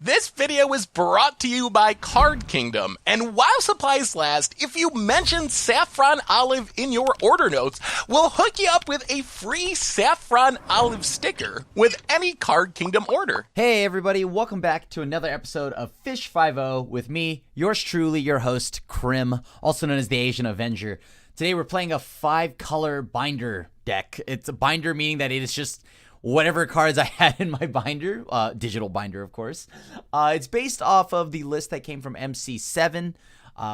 This video is brought to you by Card Kingdom, and while supplies last, if you mention Saffron Olive in your order notes, we'll hook you up with a free Saffron Olive sticker with any Card Kingdom order. Hey everybody, welcome back to another episode of Fish 5-0 with me, yours truly, your host, Krim, also known as the Asian Avenger. Today we're playing a 5-color binder deck. It's a binder meaning that it is just whatever cards I had in my binder, digital binder, of course. It's based off of the list that came from MC7,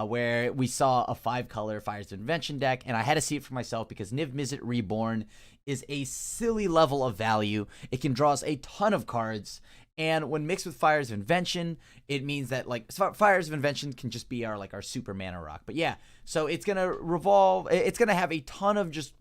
where we saw a 5-color Fires of Invention deck, and I had to see it for myself because Niv-Mizzet Reborn is a silly level of value. It can draw us a ton of cards, and when mixed with Fires of Invention, it means that Fires of Invention can just be our super mana rock. But yeah, so it's gonna revolve. It's gonna have a ton of just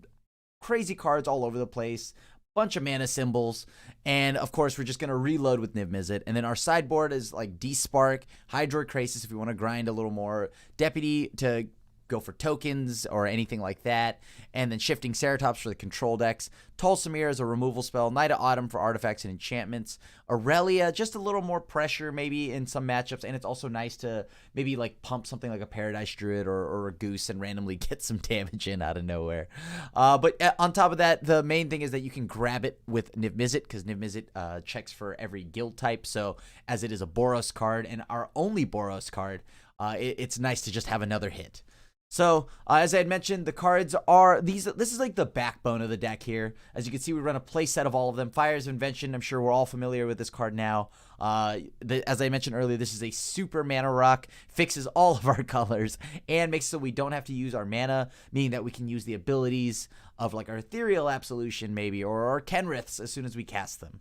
crazy cards all over the place. Bunch of mana symbols, and of course we're just going to reload with Niv-Mizzet, and then our sideboard is like D-Spark, Hydroid Krasis if we want to grind a little more, Deputy to go for tokens or anything like that, and then Shifting Ceratops for the control decks, Tolsimir as a removal spell, Knight of Autumn for artifacts and enchantments, Aurelia, just a little more pressure maybe in some matchups, and it's also nice to maybe like pump something like a Paradise Druid or a Goose and randomly get some damage in out of nowhere. But on top of that, the main thing is that you can grab it with Niv-Mizzet, because Niv-Mizzet checks for every guild type, so as it is a Boros card, and our only Boros card, it's nice to just have another hit. So, as I had mentioned, the cards are these. This is like the backbone of the deck here. As you can see, we run a play set of all of them. Fires of Invention, I'm sure we're all familiar with this card now. As I mentioned earlier, this is a super mana rock, fixes all of our colors, and makes it so we don't have to use our mana, meaning that we can use the abilities of like our Ethereal Absolution maybe, or our Kenriths as soon as we cast them.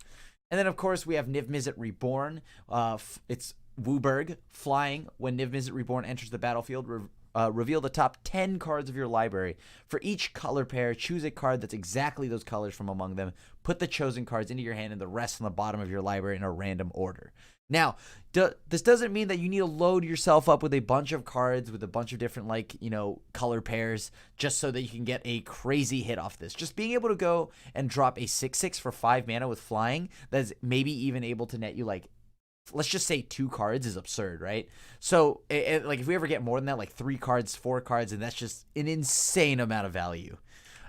And then, of course, we have Niv-Mizzet Reborn. It's Wooburg, flying. When Niv-Mizzet Reborn enters the battlefield, reveal the top 10 cards of your library. For each color pair, choose a card that's exactly those colors from among them. Put the chosen cards into your hand and the rest on the bottom of your library in a random order. Now, this doesn't mean that you need to load yourself up with a bunch of cards with a bunch of different, color pairs just so that you can get a crazy hit off this. Just being able to go and drop a 6/6 for 5 mana with flying that is maybe even able to net you let's just say 2 cards is absurd, right? So, if we ever get more than that, like 3 cards, 4 cards, and that's just an insane amount of value.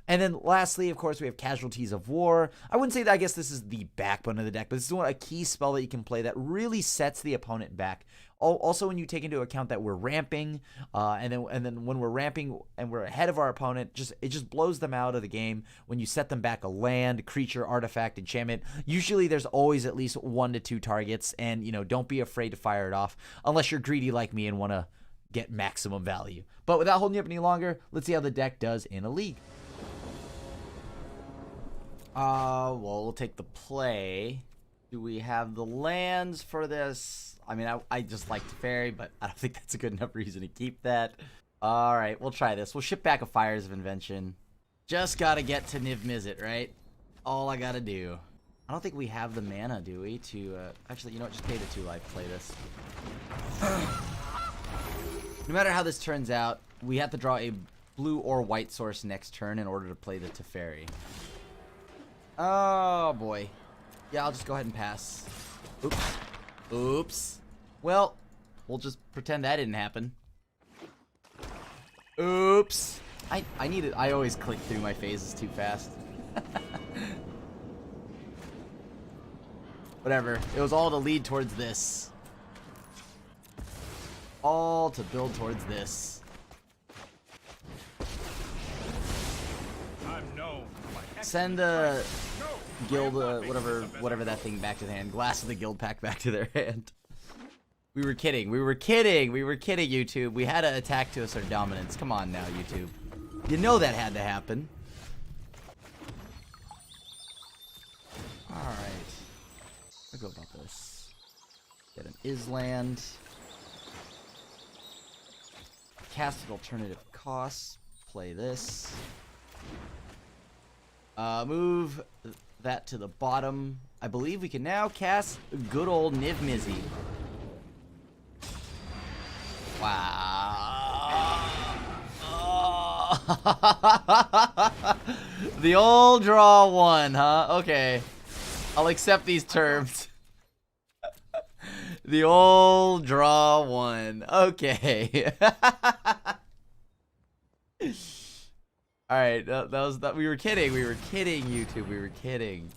And then lastly, of course, we have Casualties of War. I wouldn't say that, I guess this is the backbone of the deck, but this is a key spell that you can play that really sets the opponent back. Also, when you take into account that we're ramping, and then when we're ramping and we're ahead of our opponent, it just blows them out of the game. When you set them back a land, creature, artifact, enchantment, usually there's always at least 1 to 2 targets, and don't be afraid to fire it off unless you're greedy like me and want to get maximum value. But without holding you up any longer, let's see how the deck does in a league. Well, we'll take the play. Do we have the lands for this? I mean, I just like Teferi, but I don't think that's a good enough reason to keep that. All right, we'll try this. We'll ship back a Fires of Invention. Just gotta get to Niv-Mizzet, right? All I gotta do. I don't think we have the mana, do we? To actually, you know what? Just pay the 2 life. Play this. No matter how this turns out, we have to draw a blue or white source next turn in order to play the Teferi. Oh boy. Yeah, I'll just go ahead and pass. Oops. Oops. Well, we'll just pretend that didn't happen. Oops. I always click through my phases too fast. Whatever. It was all to lead towards this. All to build towards this. Send a guild, whatever that thing back to the hand. Glass of the guild pack back to their hand. We were kidding, YouTube. We had to attack to assert dominance. Come on now, YouTube. You know that had to happen. Alright. I'll go about this. Get an Island. Cast at alternative costs. Play this. Move that to the bottom. I believe we can now cast good old Niv-Mizzet. Wow. Oh. The old draw 1, huh? Okay. I'll accept these terms. The old draw one. Okay. Alright, that was that. We were kidding. We were kidding, YouTube. We were kidding.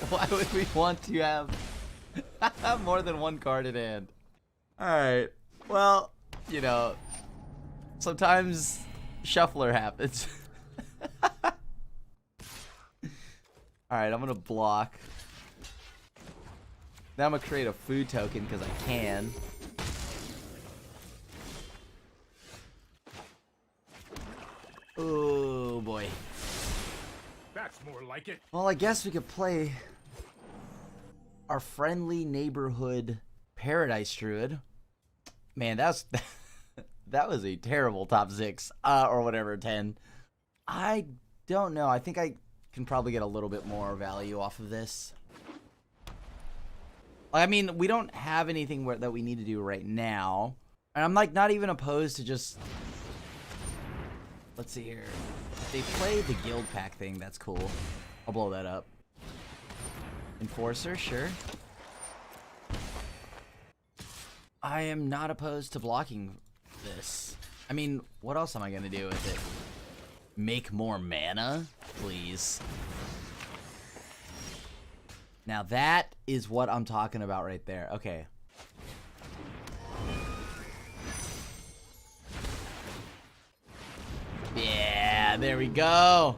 Why would we want to have more than one card in hand? Alright. Well, you know, sometimes shuffler happens. Alright, I'm gonna block. Now I'm gonna create a food token because I can. Oh boy. That's more like it. Well, I guess we could play our friendly neighborhood Paradise Druid. Man, that was a terrible top 6 or whatever 10. I don't know. I think I can probably get a little bit more value off of this. I mean, we don't have anything that we need to do right now, and I'm like not even opposed to just. Let's see here. If they play the guild pack thing, that's cool. I'll blow that up. Enforcer, sure. I am not opposed to blocking this. I mean, what else am I gonna do with it? Make more mana? Please. Now that is what I'm talking about right there. Okay. Yeah, there we go.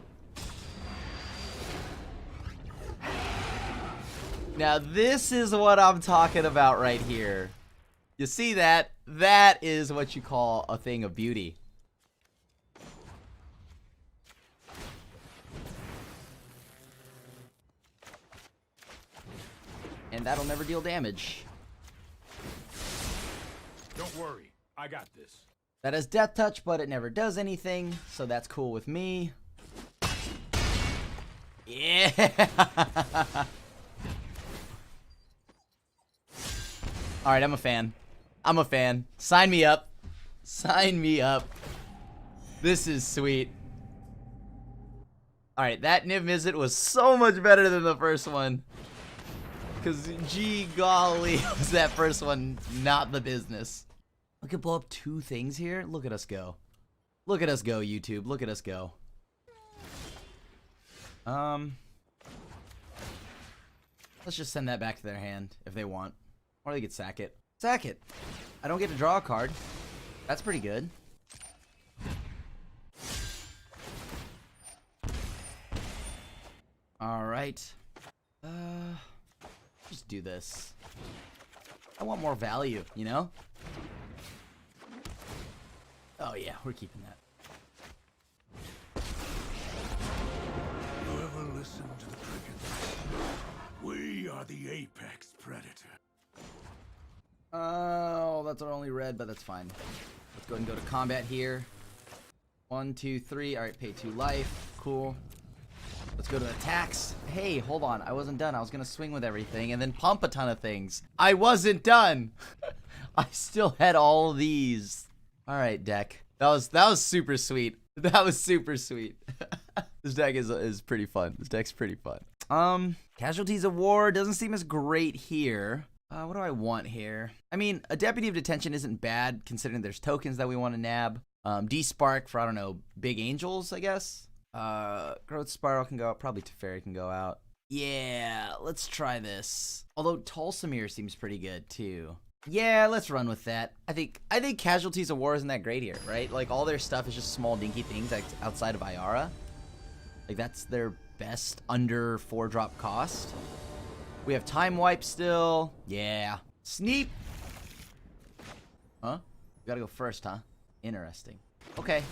Now this is what I'm talking about right here. You see that? That is what you call a thing of beauty. And that'll never deal damage. Don't worry, I got this. That has death touch, but it never does anything, so that's cool with me. Yeah. All right, I'm a fan. I'm a fan. Sign me up. Sign me up. This is sweet. All right, that niv-mizzet was so much better than the first one. Because, gee golly, was that first one not the business. I could blow up 2 things here. Look at us go. Look at us go, YouTube. Look at us go. Let's just send that back to their hand if they want. Or they could sack it. Sack it. I don't get to draw a card. That's pretty good. Alright. Just do this. I want more value, you know? Oh yeah, we're keeping that. You ever listen to the crickets? We are the apex predator. Oh, that's our only red, but that's fine. Let's go ahead and go to combat here. 1, 2, 3. Alright, pay 2 life. Cool. Let's go to attacks. Hey, hold on. I wasn't done. I was gonna swing with everything and then pump a ton of things. I wasn't done. I still had all of these. All right, deck. That was super sweet. That was super sweet. This deck is pretty fun. This deck's pretty fun. Casualties of War doesn't seem as great here. What do I want here? I mean, a Deputy of Detention isn't bad considering there's tokens that we want to nab. D-Spark for, I don't know, Big Angels, I guess. Growth Spiral can go out. Probably Teferi can go out. Yeah, let's try this. Although Tulsamir seems pretty good too. Yeah, let's run with that. I think Casualties of War isn't that great here, right? Like all their stuff is just small dinky things like outside of Ayara. Like that's their best under 4-drop cost. We have Time Wipe still. Yeah. Sneep. Huh? You gotta go first, huh? Interesting. Okay.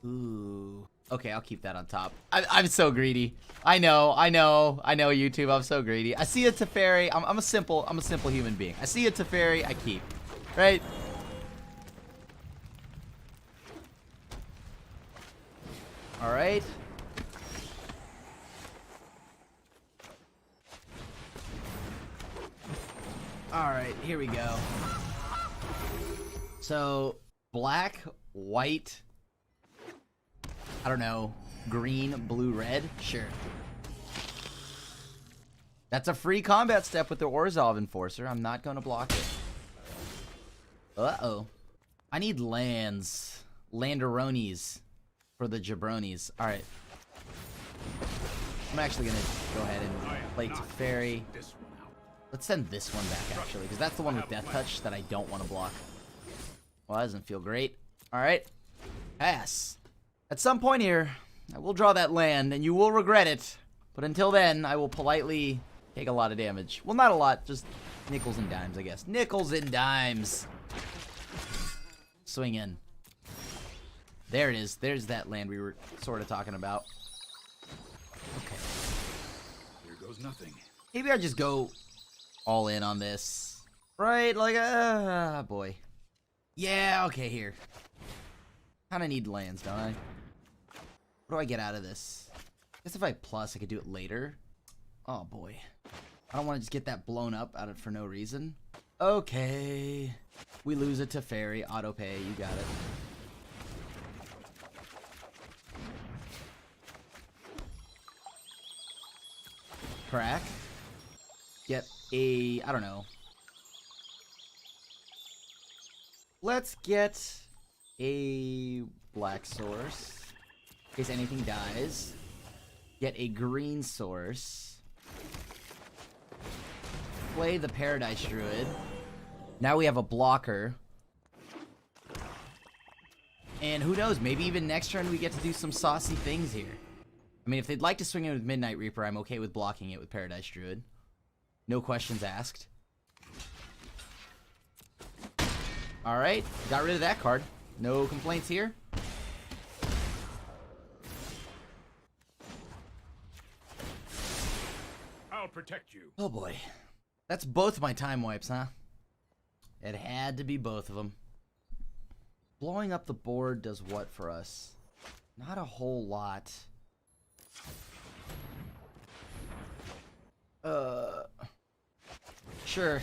Ooh. Okay, I'll keep that on top. I'm so greedy. I know, YouTube. I'm so greedy. I see a Teferi. I'm a simple human being. I see a Teferi. I keep. Right? All right. All right. Here we go. So black, white. I don't know, green, blue, red? Sure. That's a free combat step with the Orzhov Enforcer. I'm not going to block it. Uh-oh. I need lands. Landeronis for the jabronis. All right. I'm actually going to go ahead and play Teferi. Let's send this one back, actually, because that's the one with Death Touch that I don't want to block. Well, that doesn't feel great. All right. Pass. At some point here, I will draw that land, and you will regret it. But until then, I will politely take a lot of damage. Well, not a lot, just nickels and dimes, I guess. Nickels and dimes. Swing in. There it is. There's that land we were sort of talking about. Okay. Here goes nothing. Maybe I just go all in on this. Right? Like, boy. Yeah, okay, here. Kind of need lands, don't I? What do I get out of this? I guess if I plus, I could do it later. Oh, boy. I don't want to just get that blown up out of for no reason. Okay. We lose it to Teferi. Auto pay. You got it. Crack. Get a... I don't know. Let's get a black source. In case anything dies. Get a green source. Play the Paradise Druid. Now we have a blocker. And who knows, maybe even next turn we get to do some saucy things here. I mean, if they'd like to swing in with Midnight Reaper, I'm okay with blocking it with Paradise Druid. No questions asked. Alright, got rid of that card. No complaints here. I'll protect you. Oh boy. That's both my time wipes, huh? It had to be both of them. Blowing up the board does what for us? Not a whole lot. Sure.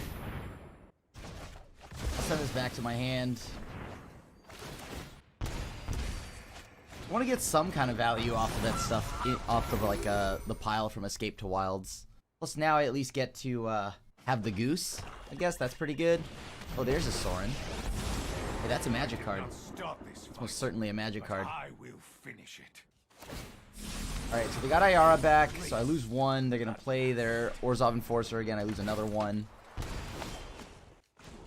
I'll send this back to my hand. I want to get some kind of value off of that stuff, off of like the pile from Escape to Wilds. Plus now I at least get to have the goose. I guess that's pretty good. Oh, there's a Sorin. Hey, that's a magic card. It's most certainly a magic card. I will finish it. Alright, so we got Ayara back, so I lose one. They're going to play their Orzhov Enforcer again. I lose another one.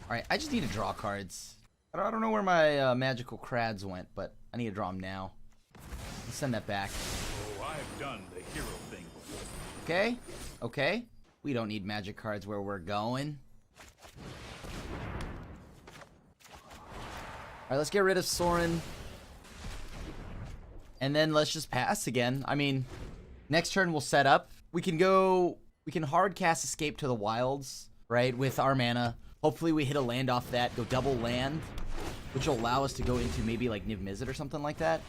Alright, I just need to draw cards. I don't know where my magical crads went, but I need to draw them now. Let's send that back. Oh, I've done the hero thing before. Okay, okay. We don't need magic cards where we're going. Alright, let's get rid of Sorin. And then let's just pass again. I mean, next turn we'll set up. We can hard cast Escape to the Wilds, right, with our mana. Hopefully we hit a land off that, go double land, which will allow us to go into maybe like niv-mizzet or something like that.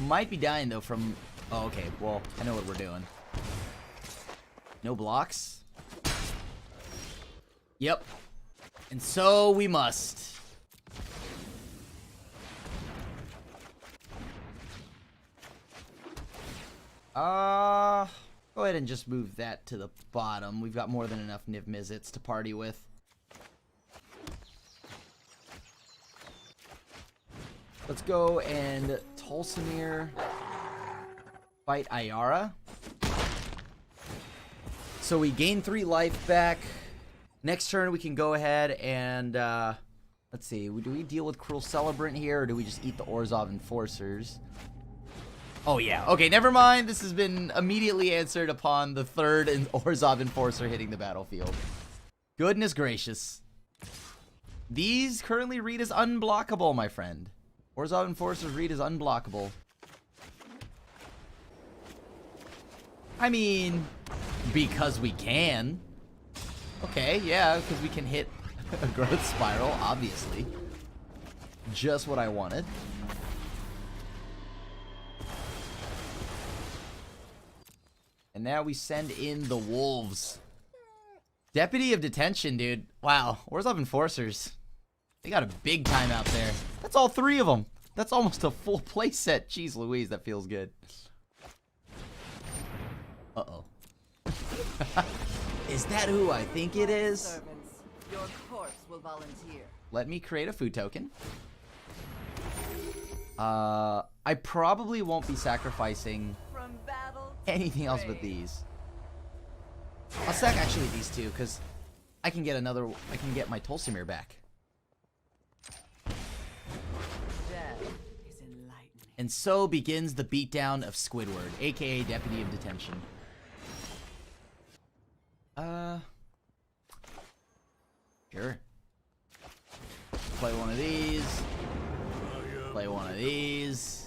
Might be dying though from... Oh, okay, well, I know what we're doing. No blocks. Yep. And so we must. Go ahead and just move that to the bottom. We've got more than enough niv-mizzets to party with. Let's go and Tolsimir fight Ayara. So we gain 3 life back. Next turn we can go ahead and let's see. Do we deal with Cruel Celebrant here, or do we just eat the Orzhov Enforcers? Oh yeah, okay, never mind. This has been immediately answered upon the 3rd Orzhov Enforcer hitting the battlefield. Goodness gracious. These currently read as unblockable, my friend. Orzhov Enforcers read as unblockable. I mean, because we can. Okay, yeah, because we can hit a growth spiral, obviously. Just what I wanted. And now we send in the wolves. Deputy of Detention, dude. Wow, Orzhov Enforcers. They got a big time out there. That's all 3 of them. That's almost a full play set. Jeez Louise, that feels good. Uh-oh. Is that who I think it is? Servants, your corpse will volunteer. Let me create a food token. I probably won't be sacrificing From battle to anything else but grave. these. I'll sack actually these two because I can get my Tulsimir back. Death is enlightening. And so begins the beatdown of Squidward, aka Deputy of Detention. Sure. Play one of these. Play one of these.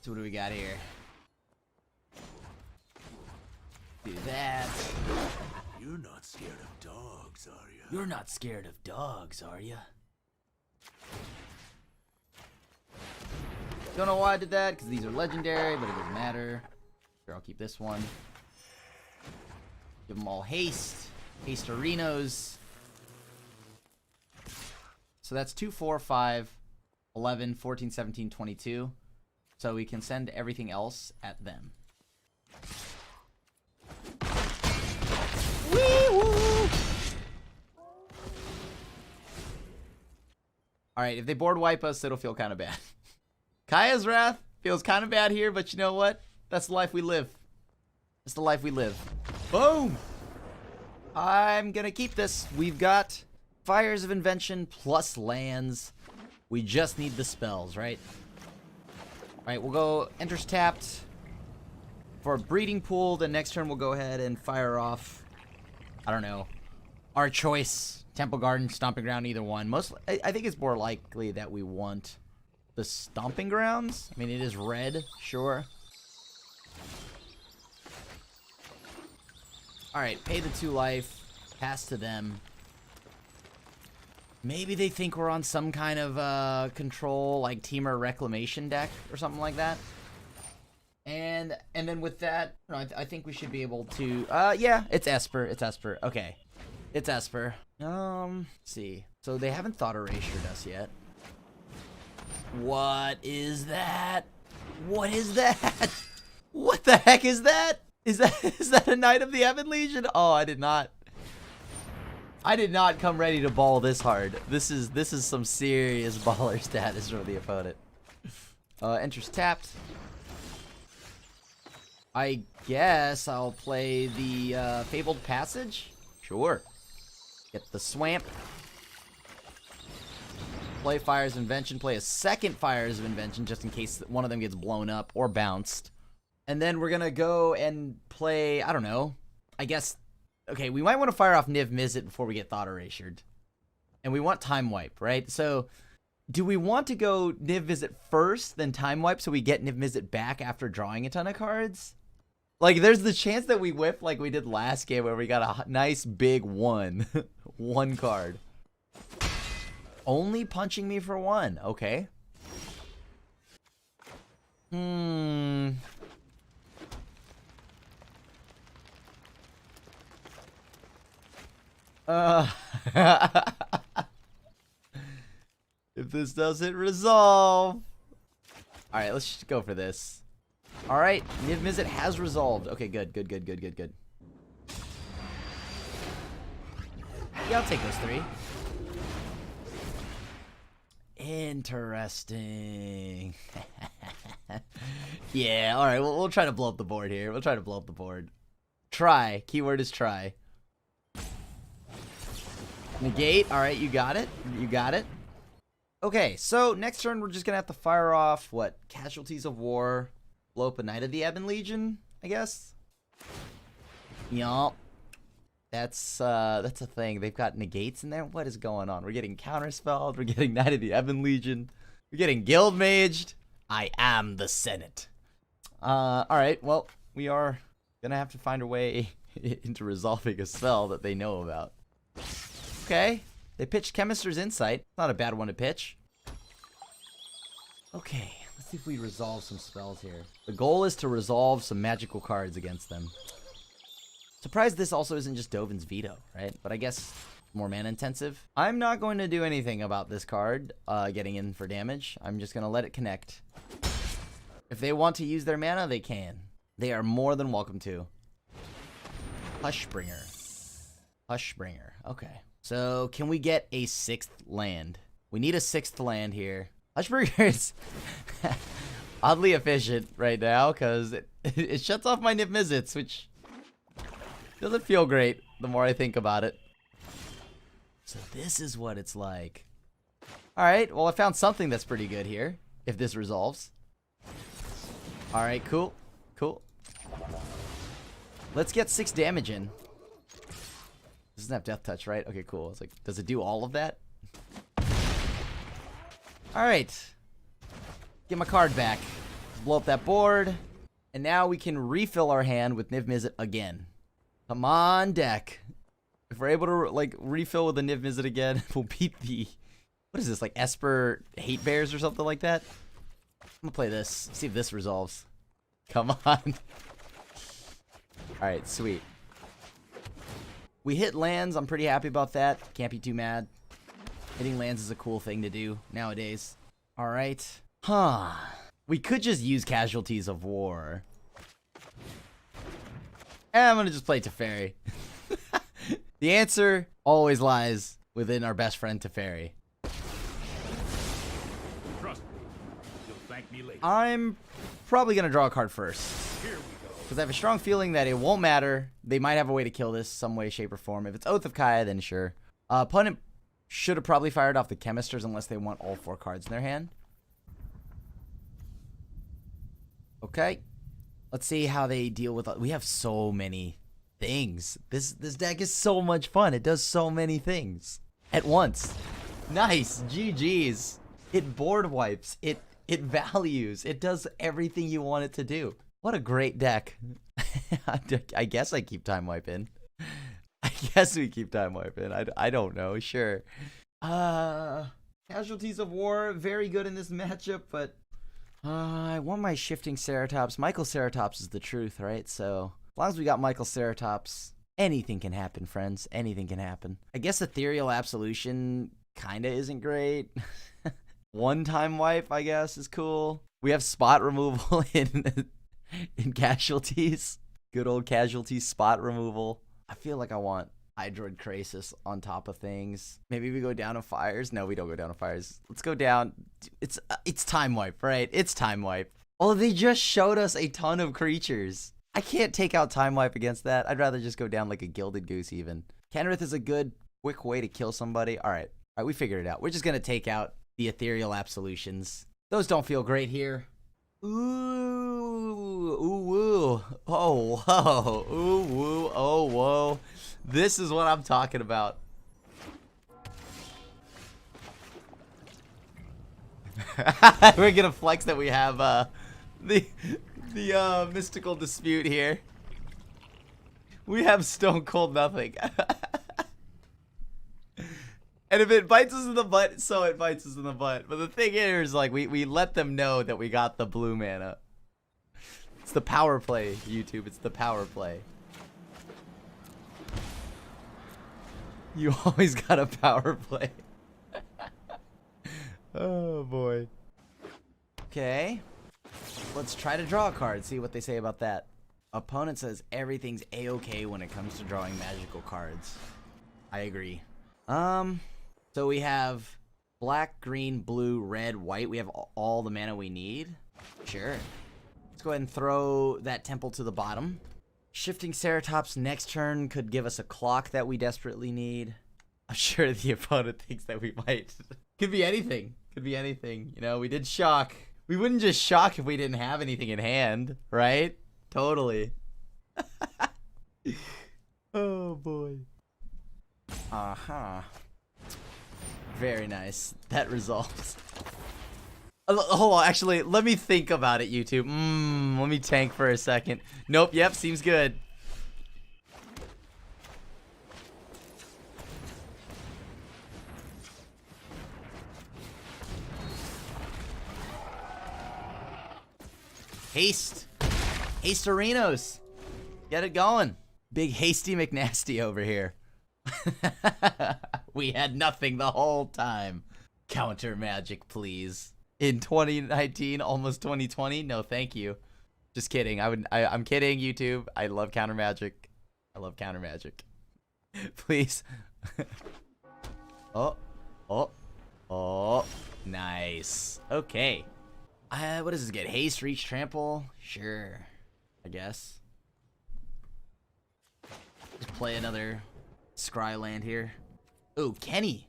So what do we got here? Do that. You're not scared of dogs, are you? You're not scared of dogs, are you? Don't know why I did that, because these are legendary, but it doesn't matter. Sure, I'll keep this one. Give them all haste. Haste Arenos. So that's 2, 4, 5, 11, 14, 17, 22. So we can send everything else at them. Wee-woo! Alright, if they board wipe us, it'll feel kind of bad. Kaya's Wrath feels kind of bad here, but you know what? That's the life we live. That's the life we live. Boom! I'm gonna keep this. We've got Fires of Invention plus lands. We just need the spells, right? Alright, we'll go enters tapped for a breeding pool. The next turn we'll go ahead and fire off, I don't know, our choice. Temple Garden, Stomping Ground, either one. I think it's more likely that we want the Stomping Grounds. I mean, it is red, sure. Alright, pay the 2 life. Pass to them. Maybe they think we're on some kind of control, like Teamer Reclamation deck or something like that. And then with that, I think we should be able to... yeah, it's Esper. It's Esper. Okay. It's Esper. Let's see. So they haven't thought erasured us yet. What is that? What is that? What the heck is that? Is that a Knight of the Ebon Legion? Oh, I did not come ready to ball this hard. This is some serious baller status from the opponent. Enters tapped. I guess I'll play the Fabled Passage. Sure. Get the Swamp. Play Fires of Invention. Play a second Fires of Invention just in case one of them gets blown up or bounced. And then we're gonna go and play, I don't know, I guess, okay, we might want to fire off niv-mizzet before we get thought erasured. And we want time wipe, right? So, do we want to go niv-mizzet first, then time wipe so we get niv-mizzet back after drawing a ton of cards? Like, there's the chance that we whip like we did last game where we got a nice big 1. 1 card. Only punching me for 1, okay. If this doesn't resolve. Alright, let's just go for this. Alright, niv-mizzet has resolved. Okay, good. Yeah, I'll take those 3. Interesting. Yeah, alright, we'll try to blow up the board here. Try. Keyword is try. Negate. Alright, you got it. Okay, so next turn we're just gonna have to fire off, what? Casualties of War. Blow up a Knight of the Ebon Legion, I guess? Yup. That's a thing. They've got negates in there. What is going on? We're getting counterspelled. We're getting Knight of the Ebon Legion. We're getting guild maged. I am the Senate. Alright, well, we are gonna have to find a way into resolving a spell that they know about. Okay. They pitched Chemist's Insight. Not a bad one to pitch. Okay, let's see if we resolve some spells here. The goal is to resolve some magical cards against them. Surprised this also isn't just Dovin's Veto, right? But I guess more mana intensive. I'm not going to do anything about this card getting in for damage. I'm just going to let it connect. If they want to use their mana, they can. They are more than welcome to. Hushbringer. Hushbringer. Okay. So can we get a 6th land? We need a 6th land here. Hushbringer is oddly efficient right now because it shuts off my niv-mizzets, which doesn't feel great the more I think about it. So this is what it's like. Alright, well I found something that's pretty good here, if this resolves. Alright, cool. Cool. Let's get 6 damage in. Doesn't have death touch, right? Okay, cool. It's like, does it do all of that? Alright. Get my card back. Blow up that board. And now we can refill our hand with niv-mizzet again. Come on, deck. If we're able to, like, refill with the niv-mizzet again, we'll beat the... What is this, like Esper Hate Bears or something like that? I'm gonna play this. See if this resolves. Come on. Alright, sweet. We hit lands. I'm pretty happy about that. Can't be too mad. Hitting lands is a cool thing to do nowadays. Alright. Huh. We could just use Casualties of War. And I'm gonna just play Teferi. The answer always lies within our best friend Teferi. Trust me. You'll thank me later. I'm probably gonna draw a card first. Here we go. Because I have a strong feeling that it won't matter. They might have a way to kill this some way, shape, or form. If it's Oath of Kaya, then sure. Opponent should have probably fired off the Chemisters unless they want all 4 cards in their hand. Okay. Let's see how they deal with... We have so many things. This deck is so much fun. It does so many things at once. Nice. GG's. It board wipes. It values. It does everything you want it to do. What a great deck. I guess I keep time wiping. I guess we keep time wiping. I don't know. Sure. Casualties of War, very good in this matchup, but I want my Shifting Ceratops. Michael Ceratops is the truth, right? So as long as we got Michael Ceratops, anything can happen, friends. Anything can happen. I guess Ethereal Absolution kinda isn't great. One-time wipe, I guess, is cool. We have spot removal in Casualties. Good old Casualties spot removal. I feel like I want Hydroid Krasis on top of things. Maybe we go down to Fires. No, we don't go down to Fires. Let's go down. It's Time Wipe, right? It's Time Wipe. Oh, they just showed us a ton of creatures. I can't take out Time Wipe against that. I'd rather just go down like a Gilded Goose even. Kenrith is a good, quick way to kill somebody. All right, we figured it out. We're just going to take out the Ethereal Absolutions. Those don't feel great here. Ooh, ooh, woo. Oh, whoa. Ooh, woo. Oh, whoa. This is what I'm talking about. We're gonna flex that we have the mystical dispute here. We have Stone Cold Nothing. And if it bites us in the butt, so it bites us in the butt. But the thing is, like, we let them know that we got the blue mana. It's the power play, YouTube. It's the power play. You always got a power play. Oh, boy. Okay. Let's try to draw a card. See what they say about that. Opponent says everything's A-okay when it comes to drawing magical cards. I agree. So we have black, green, blue, red, white. We have all the mana we need. Sure. Let's go ahead and throw that temple to the bottom. Shifting Ceratops next turn could give us a clock that we desperately need. I'm sure the opponent thinks that we might. Could be anything. Could be anything. You know, we did shock. We wouldn't just shock if we didn't have anything in hand, right? Totally. Oh, boy. Uh-huh. Very nice. That resolves. Hold on, actually, let me think about it, YouTube. Let me tank for a second. Nope, yep, seems good. Haste. Haste Arenos. Get it going. Big Hasty McNasty over here. We had nothing the whole time. Counter magic, please. In 2019, almost 2020. No, thank you. Just kidding. I'm kidding, YouTube. I love counter magic. I love counter magic. Please. Oh. Oh. Oh. Nice. Okay. What does this get? Haste, reach, trample? Sure. I guess. Just play another scry land here. Ooh, Kenny.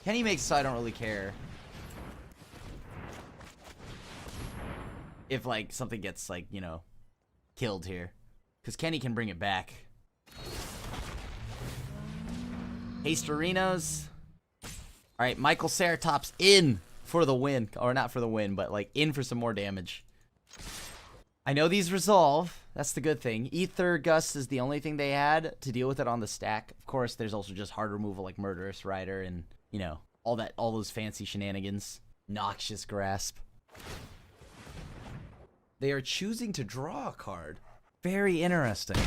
Kenny makes it so I don't really care if, like, something gets, like, you know, killed here. Because Kenny can bring it back. Haste Arenas. Alright, Michael Ceratop's in for the win. Or not for the win, but, like, in for some more damage. I know these resolve. That's the good thing. Ether Gust is the only thing they had to deal with it on the stack. Of course, there's also just hard removal like Murderous Rider and, you know, all those fancy shenanigans. Noxious Grasp. They are choosing to draw a card. Very interesting.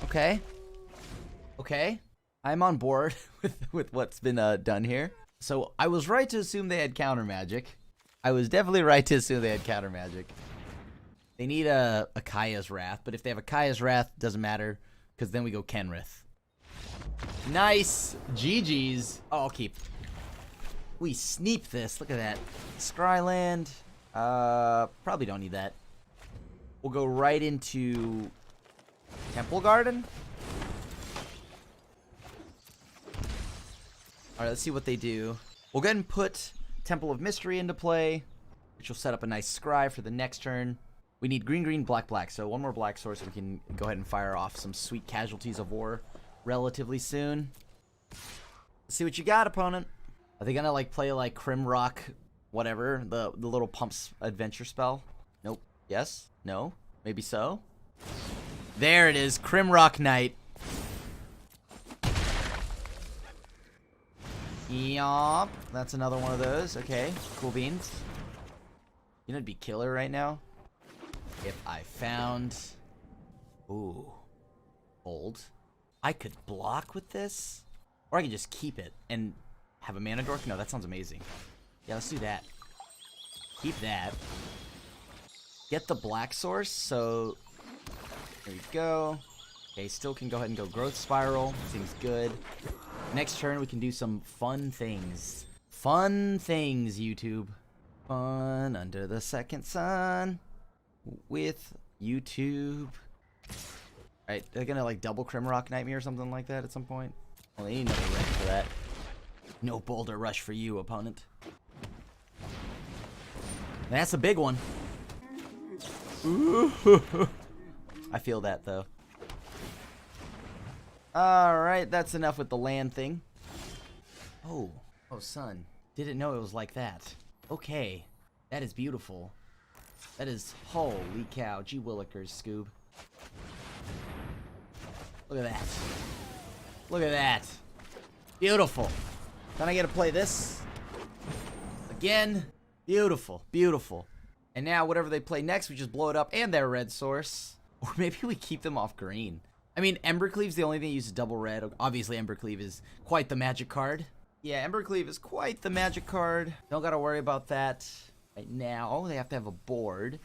Okay. Okay. I'm on board with what's been done here. So I was right to assume they had counter magic. I was definitely right to assume they had counter magic. They need a Kaya's Wrath, but if they have a Kaya's Wrath, doesn't matter, because then we go Kenrith. Nice! GG's. Oh, I'll keep. We sneep this. Look at that. Scryland. Probably don't need that. We'll go right into Temple Garden. Alright, let's see what they do. We'll go ahead and put Temple of Mystery into play, which will set up a nice scry for the next turn. We need green, green, black, black. So one more black source, we can go ahead and fire off some sweet Casualties of War relatively soon. Let's see what you got, opponent. Are they gonna like play like Crimrock, whatever, the little pumps adventure spell? Nope. Yes? No? Maybe so? There it is, Crimrock Knight. Yop. That's another one of those. Okay, cool beans. You know it'd be killer right now? If I found... Ooh. Old. I could block with this? Or I can just keep it and have a mana dork? No, that sounds amazing. Yeah, let's do that. Keep that. Get the black source, so... There we go. Okay, still can go ahead and go Growth Spiral. Seems good. Next turn, we can do some fun things. Fun things, YouTube. Fun under the second sun. With YouTube. Alright, they're gonna like double Crimrock Nightmare or something like that at some point. Well, they need another red for that. No Boulder Rush for you, opponent. That's a big one. I feel that though. Alright, that's enough with the land thing. Oh, son. Didn't know it was like that. Okay, that is beautiful. That is, holy cow, gee willikers, Scoob. Look at that. Look at that. Beautiful. Then I get to play this. Again. Beautiful, beautiful. And now whatever they play next, we just blow it up and their red source. Or maybe we keep them off green. I mean, Embercleave's the only thing that uses double red. Obviously, Embercleave is quite the magic card. Yeah, Embercleave is quite the magic card. Don't gotta worry about that. Right now, they have to have a board.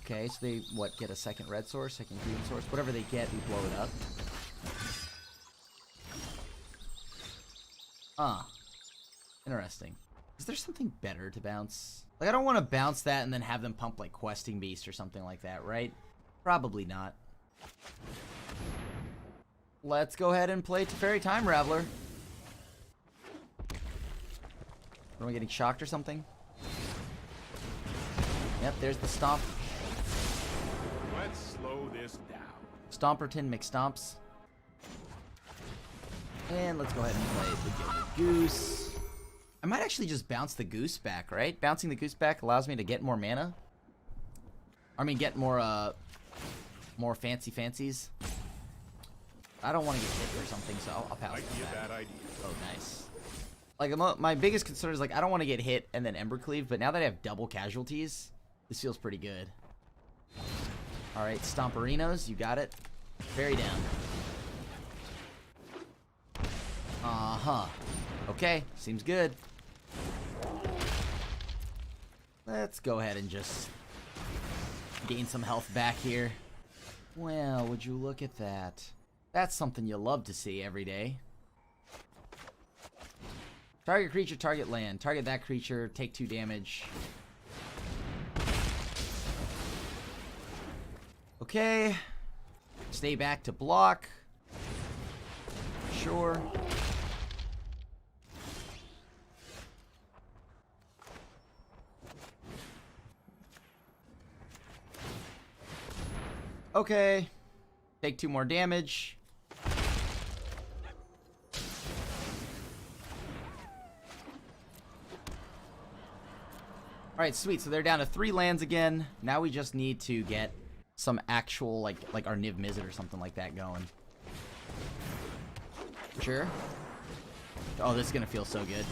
Okay, so they, what, get a second red source, second green source. Whatever they get, we blow it up. Interesting. Is there something better to bounce? Like, I don't want to bounce that and then have them pump, like, Questing Beast or something like that, right? Probably not. Let's go ahead and play Teferi Time Raveler. Are we getting shocked or something? Yep, there's the stomp. Let's slow this down. Stomperton McStomps. And let's go ahead and play the Goose. I might actually just bounce the Goose back, right? Bouncing the Goose back allows me to get more mana. I mean, get more, more fancies. I don't want to get hit or something, so I'll pass Might be a that. bad idea. Oh, nice. Like, my biggest concern is, like, I don't want to get hit and then Embercleave, but now that I have double casualties, this feels pretty good. Alright, Stomperinos, you got it. Very down. Uh-huh. Okay, seems good. Let's go ahead and just gain some health back here. Well, would you look at that? That's something you love to see every day. Target creature, target land. Target that creature, take 2 damage. Okay. Stay back to block. Sure. Okay. Take 2 more damage. Alright, sweet. So they're down to 3 lands again. Now we just need to get some actual, like our niv-mizzet or something like that going. Sure. Oh, this is gonna feel so good.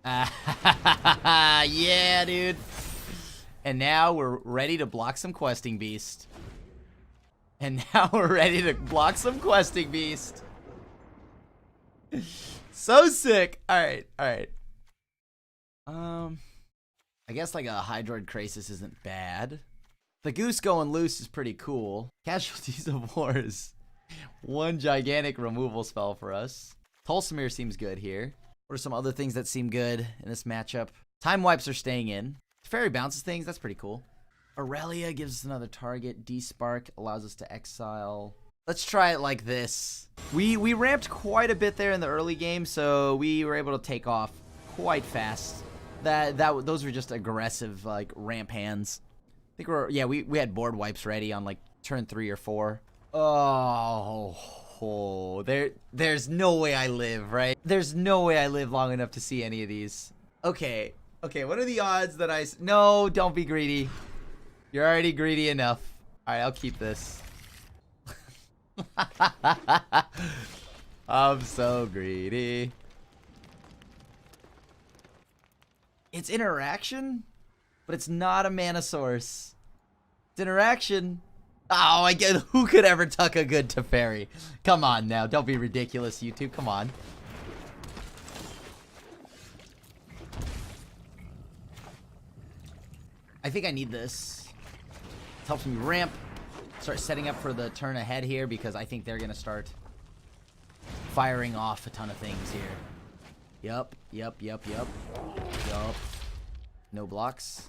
Yeah, dude. And now we're ready to block some questing beast. And now we're ready to block some questing beast. So sick. Alright, alright. I guess like a Hydroid Krasis isn't bad. The Goose going loose is pretty cool. Casualties of War is 1 gigantic removal spell for us. Tolsimir seems good here. What are some other things that seem good in this matchup? Time Wipes are staying in. Fairy bounces things, that's pretty cool. Aurelia gives us another target. D-Spark allows us to exile. Let's try it like this. We ramped quite a bit there in the early game, so we were able to take off quite fast. Those were just aggressive like ramp hands. I think we had board wipes ready on like turn 3 or 4. Oh, there's no way I live, right? There's no way I live long enough to see any of these. Okay, what are the odds that no, don't be greedy. You're already greedy enough. Alright, I'll keep this. I'm so greedy. It's interaction, but it's not a mana source. It's interaction. Oh, who could ever tuck a good Teferi? Come on now, don't be ridiculous, you two. Come on. I think I need this. It helps me ramp. Start setting up for the turn ahead here because I think they're gonna start firing off a ton of things here. Yup. No blocks.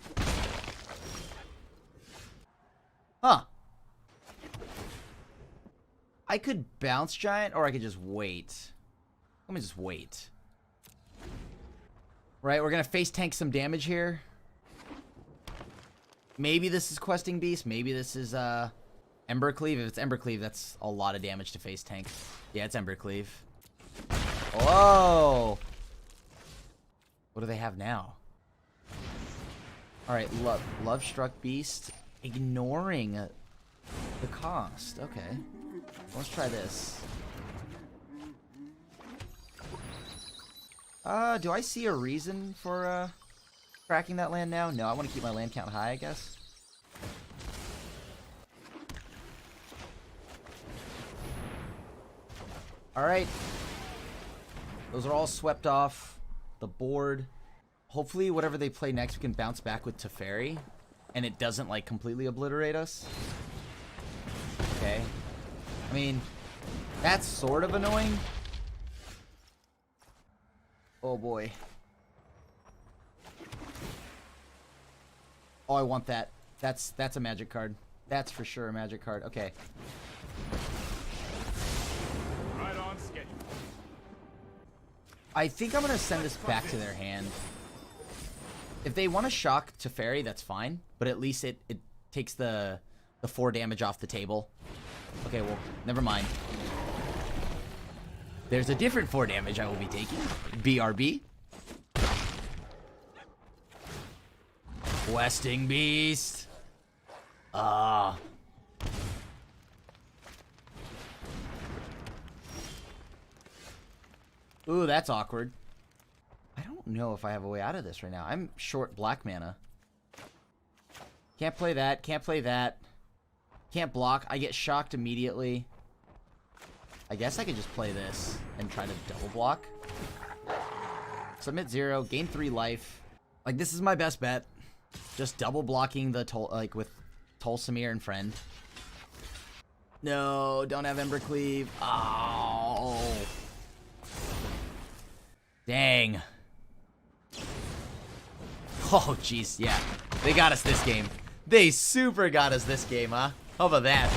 Huh. I could bounce giant or I could just wait. Let me just wait. Right, we're gonna face tank some damage here. Maybe this is Questing Beast. Maybe this is Embercleave. If it's Embercleave, that's a lot of damage to face tank. Yeah, it's Embercleave. Whoa! What do they have now? Alright, Love Struck Beast. Ignoring the cost. Okay. Let's try this. Do I see a reason for cracking that land now? No, I want to keep my land count high, I guess. Alright. Those are all swept off the board. Hopefully, whatever they play next, we can bounce back with Teferi. And it doesn't, like, completely obliterate us. Okay. I mean, that's sort of annoying. Oh, boy. Oh, I want that. That's a magic card. That's for sure a magic card. Okay. Right on schedule. I think I'm going to send this back to their hand. If they want to shock Teferi, that's fine. But at least it takes the 4 damage off the table. Okay, well, never mind. There's a different 4 damage I will be taking. BRB. Questing Beast. Ooh, that's awkward. I don't know if I have a way out of this right now. I'm short black mana. Can't play that. Can't play that. Can't block. I get shocked immediately. I guess I could just play this and try to double block. Submit 0. Gain 3 life. Like, this is my best bet. Just double blocking the with Tolsimir and friend. No, don't have Embercleave. Oh. Dang. Oh, jeez, yeah. They got us this game. They super got us this game, huh? How about that?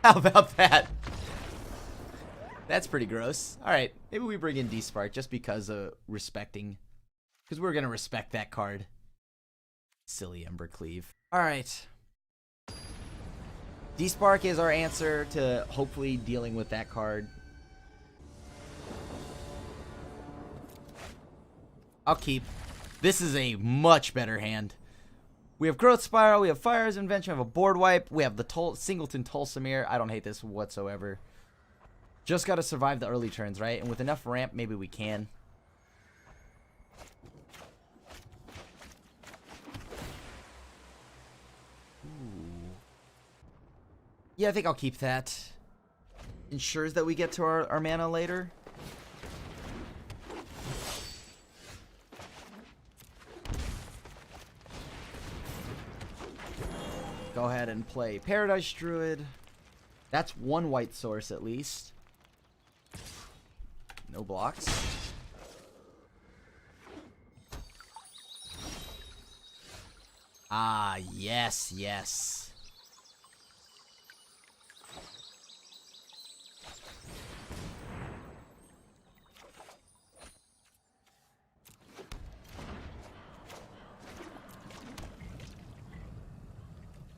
How about that? That's pretty gross. Alright, maybe we bring in D-Spark just because of respecting. Because we're going to respect that card. Silly Embercleave. Alright. D-Spark is our answer to hopefully dealing with that card. I'll keep. This is a much better hand. We have Growth Spiral, we have Fire's Invention, we have a Board Wipe, we have the Singleton Tulsamere. I don't hate this whatsoever. Just gotta survive the early turns, right? And with enough ramp, maybe we can. Ooh. Yeah, I think I'll keep that. Ensures that we get to our mana later. Go ahead and play Paradise Druid. That's one white source at least. No blocks. Ah, yes, yes.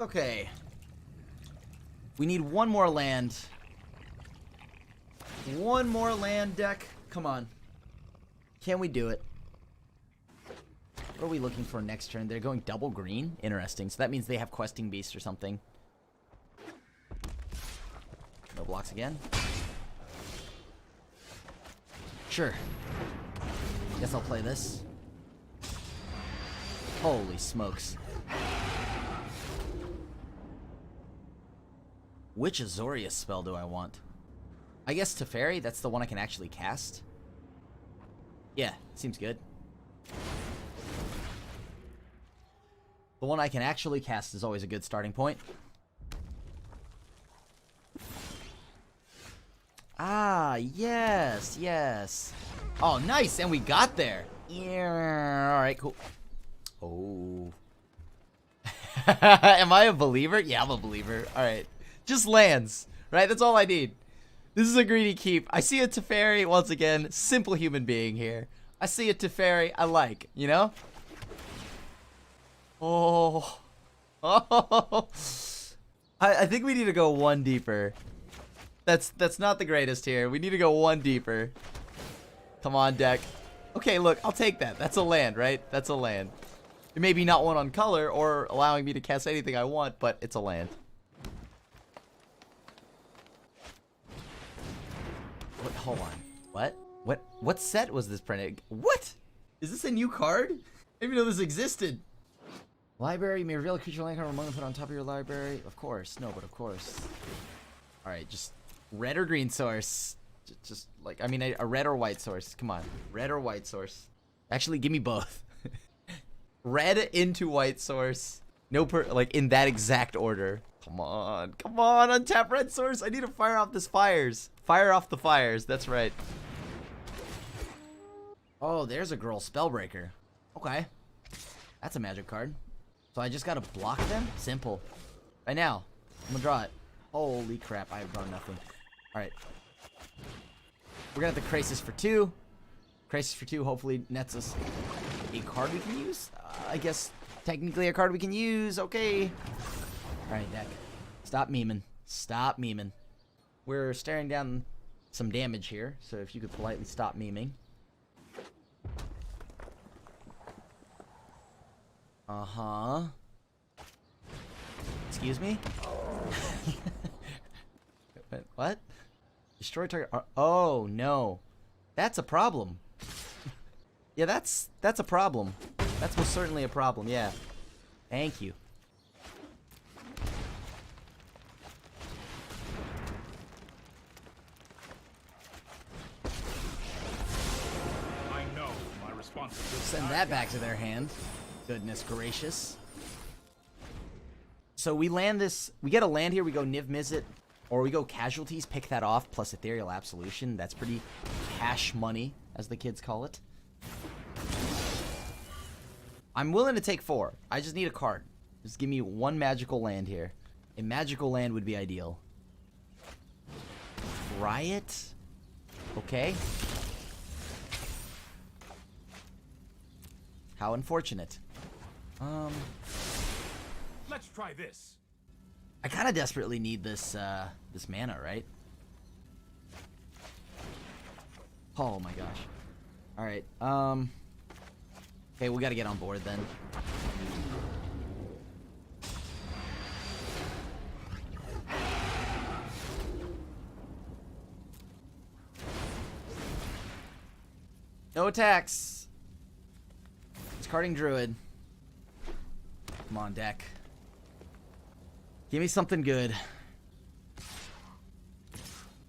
Okay. We need one more land. One more land deck. Come on. Can we do it? What are we looking for next turn? They're going double green? Interesting. So that means they have Questing Beast or something. No blocks again. Sure. Guess I'll play this. Holy smokes. Which Azorius spell do I want? I guess Teferi, that's the one I can actually cast. Yeah, seems good. The one I can actually cast is always a good starting point. Ah, yes, yes. Oh, nice, and we got there. Yeah, alright, cool. Oh. Am I a believer? Yeah, I'm a believer. Alright. Just lands, right? That's all I need. This is a greedy keep. I see a Teferi, once again, simple human being here. I see a Teferi I like, you know? Oh. Oh. I think we need to go one deeper. That's not the greatest here. We need to go one deeper. Come on, deck. Okay, look, I'll take that. That's a land, right? That's a land. It may be not one on color or allowing me to cast anything I want, but it's a land. What, hold on. What set was this printed? What? Is this a new card? I didn't even know this existed. Library, you may reveal a creature land card among them put on top of your library. Of course. No, but of course. Alright, just red or green source. Just like, I mean, a red or white source. Come on. Red or white source. Actually, give me both. Red into white source. No, like in that exact order. Come on. Come on, untap red source. I need to fire off this fires. Fire off the fires. That's right. Oh, there's a girl Spellbreaker. Okay. That's a magic card. So I just gotta block them? Simple. Right now. I'm gonna draw it. Holy crap, I have drawn nothing. Alright. We're gonna have the Crisis for 2. Crisis for 2 hopefully nets us a card we can use. I guess technically a card we can use. Okay. Alright, deck. Stop memeing. Stop memeing. We're staring down some damage here, so if you could politely stop memeing. Uh-huh. Excuse me? What? Destroy target. Oh, no. That's a problem. Yeah, that's a problem. That's most certainly a problem, yeah. Thank you. I know my responsibility. Send that back to their hand. Goodness gracious. So we land this. We get a land here. We go niv-mizzet. Or we go casualties, pick that off, plus Ethereal Absolution. That's pretty cash money, as the kids call it. I'm willing to take 4. I just need a card. Just give me one magical land here. A magical land would be ideal. Riot? Okay. How unfortunate. Let's try this. I kind of desperately need this this mana, right? Oh my gosh. All right. Okay, we got to get on board then. No attacks. Discarding Druid. Come on, deck. Give me something good.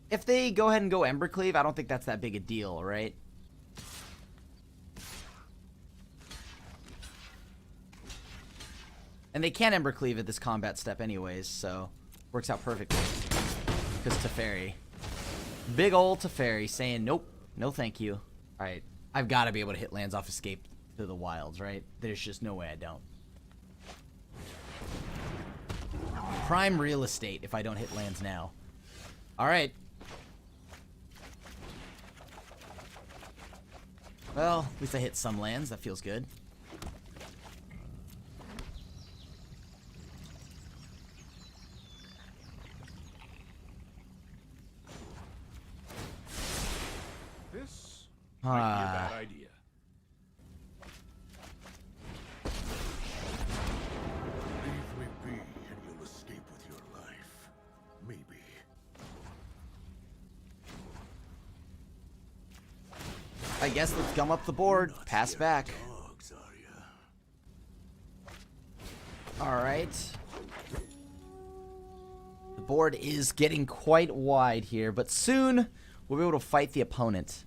If they go ahead and go Embercleave, I don't think that's that big a deal, right? And they can Embercleave at this combat step anyways, so works out perfectly. Because Teferi. Big ol' Teferi saying, nope, no thank you. Alright, I've got to be able to hit lands off Escape to the Wilds, right? There's just no way I don't. Prime real estate if I don't hit lands now. Alright. Well, at least I hit some lands. That feels good. This might be a bad idea. Leave me be, and you'll escape with your life. Maybe. I guess let's gum up the board. Pass back. Dogs, are ya? Alright. The board is getting quite wide here, but soon we'll be able to fight the opponent.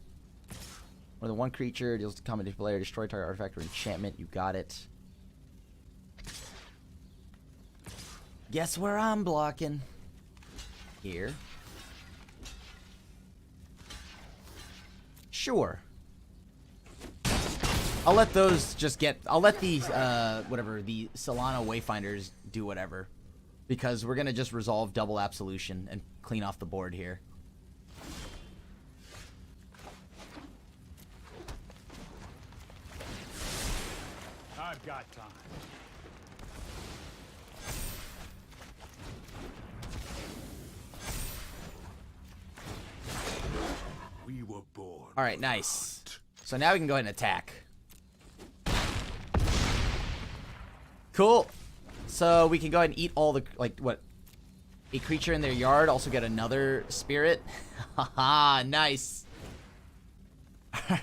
More than one creature deals to combat player, destroy target artifact or enchantment. You got it. Guess where I'm blocking? Here. Sure. I'll let those just get... I'll let these, whatever, the Solana Wayfinders do whatever. Because we're going to just resolve double Absolution and clean off the board here. I've got time. We were born. All right, nice. So now we can go ahead and attack. Cool. So we can go ahead and eat all the, like, what? A creature in their yard, also get another spirit. Haha, nice.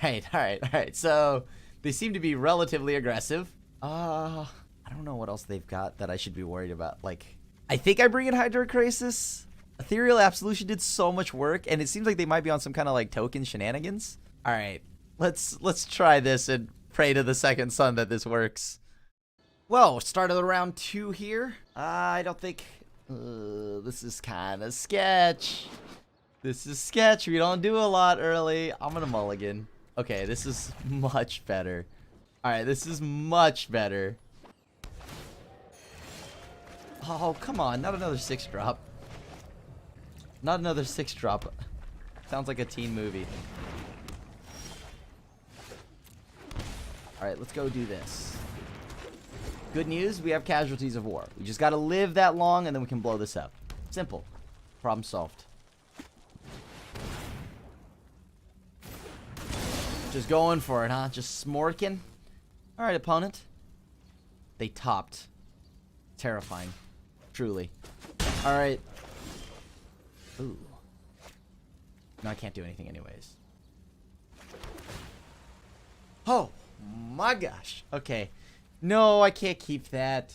Alright. So they seem to be relatively aggressive. I don't know what else they've got that I should be worried about. Like, I think I bring in Hydrocrisis. Ethereal Absolution did so much work, and it seems like they might be on some kind of, like, token shenanigans. Alright, let's try this and pray to the second sun that this works. Well, start of the round 2 here. I don't think... this is kind of sketch. This is sketch. We don't do a lot early. I'm gonna mulligan. Okay, this is much better. Alright, this is much better. Oh, come on. Not another 6-drop. Not another 6-drop. Sounds like a teen movie. Alright, let's go do this. Good news, we have casualties of war. We just gotta live that long and then we can blow this up. Simple. Problem solved. Just going for it, huh? Just smorking. Alright, opponent. They topped. Terrifying. Truly. Alright. Ooh. No, I can't do anything anyways. Oh my gosh. Okay. No, I can't keep that.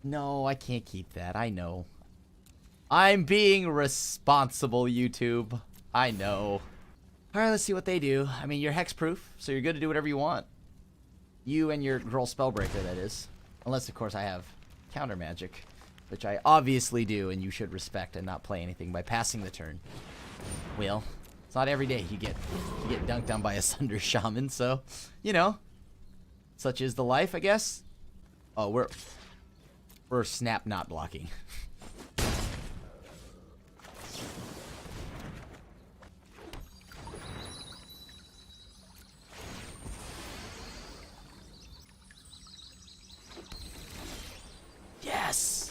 No, I can't keep that. I know. I'm being responsible, YouTube. I know. Alright, let's see what they do. I mean, you're hexproof, so you're good to do whatever you want. You and your girl Spellbreaker, that is. Unless, of course, I have counter magic. which I obviously do, and you should respect and not play anything by passing the turn. Well, it's not every day you get dunked on by a Sunder Shaman, so, you know, such is the life, I guess. Oh, we're snap not blocking. Yes!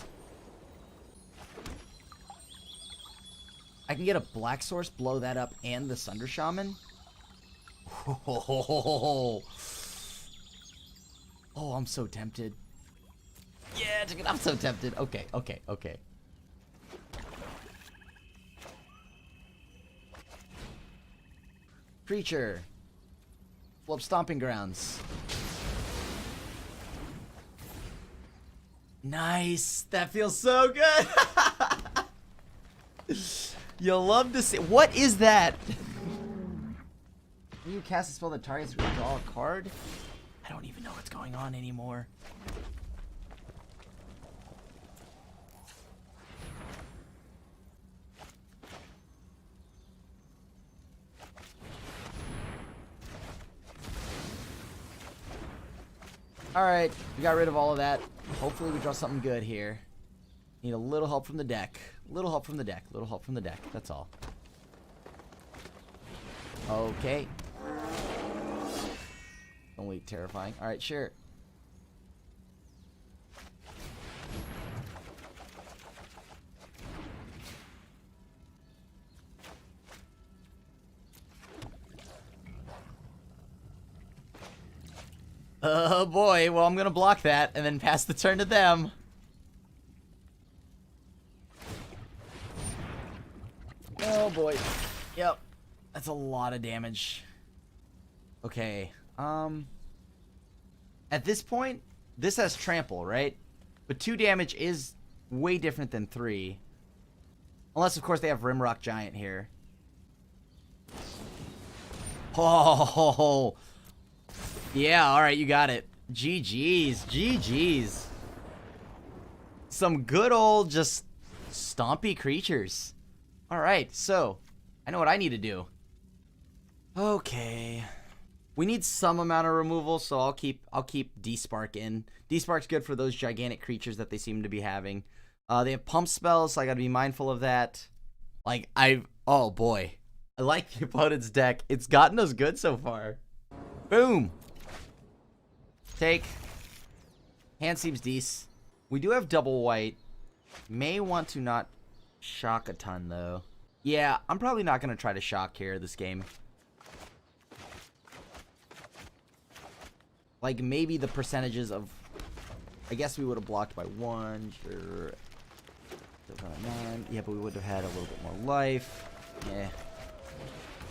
I can get a black source, blow that up, and the Sunder Shaman. Oh, I'm so tempted. Yeah, I'm so tempted. Okay. Creature. Pull up Stomping Grounds. Nice. That feels so good. You'll love to see. What is that? When you cast a spell that targets or draw a card? I don't even know what's going on anymore. Alright, we got rid of all of that. Hopefully we draw something good here. Need a little help from the deck. Little help from the deck. That's all. Okay. Only terrifying. Alright, sure. Oh boy, well I'm gonna block that and then pass the turn to them. Oh boy. Yep. That's a lot of damage. Okay. At this point, this has trample, right? But 2 damage is way different than 3. Unless of course they have Rimrock Giant here. Oh, yeah, alright, you got it. GG's. Some good old just stompy creatures. Alright, so I know what I need to do. Okay. We need some amount of removal, so I'll keep D-Spark in. D-Spark's good for those gigantic creatures that they seem to be having. They have pump spells, so I gotta be mindful of that. Oh boy. I like the opponent's deck. It's gotten us good so far. Boom. Take. Hand seems decent. We do have double white. May want to not shock a ton, though. Yeah, I'm probably not going to try to shock here this game. Like, maybe the percentages of... I guess we would have blocked by 1. Sure. 9. Yeah, but we would have had a little bit more life. Yeah.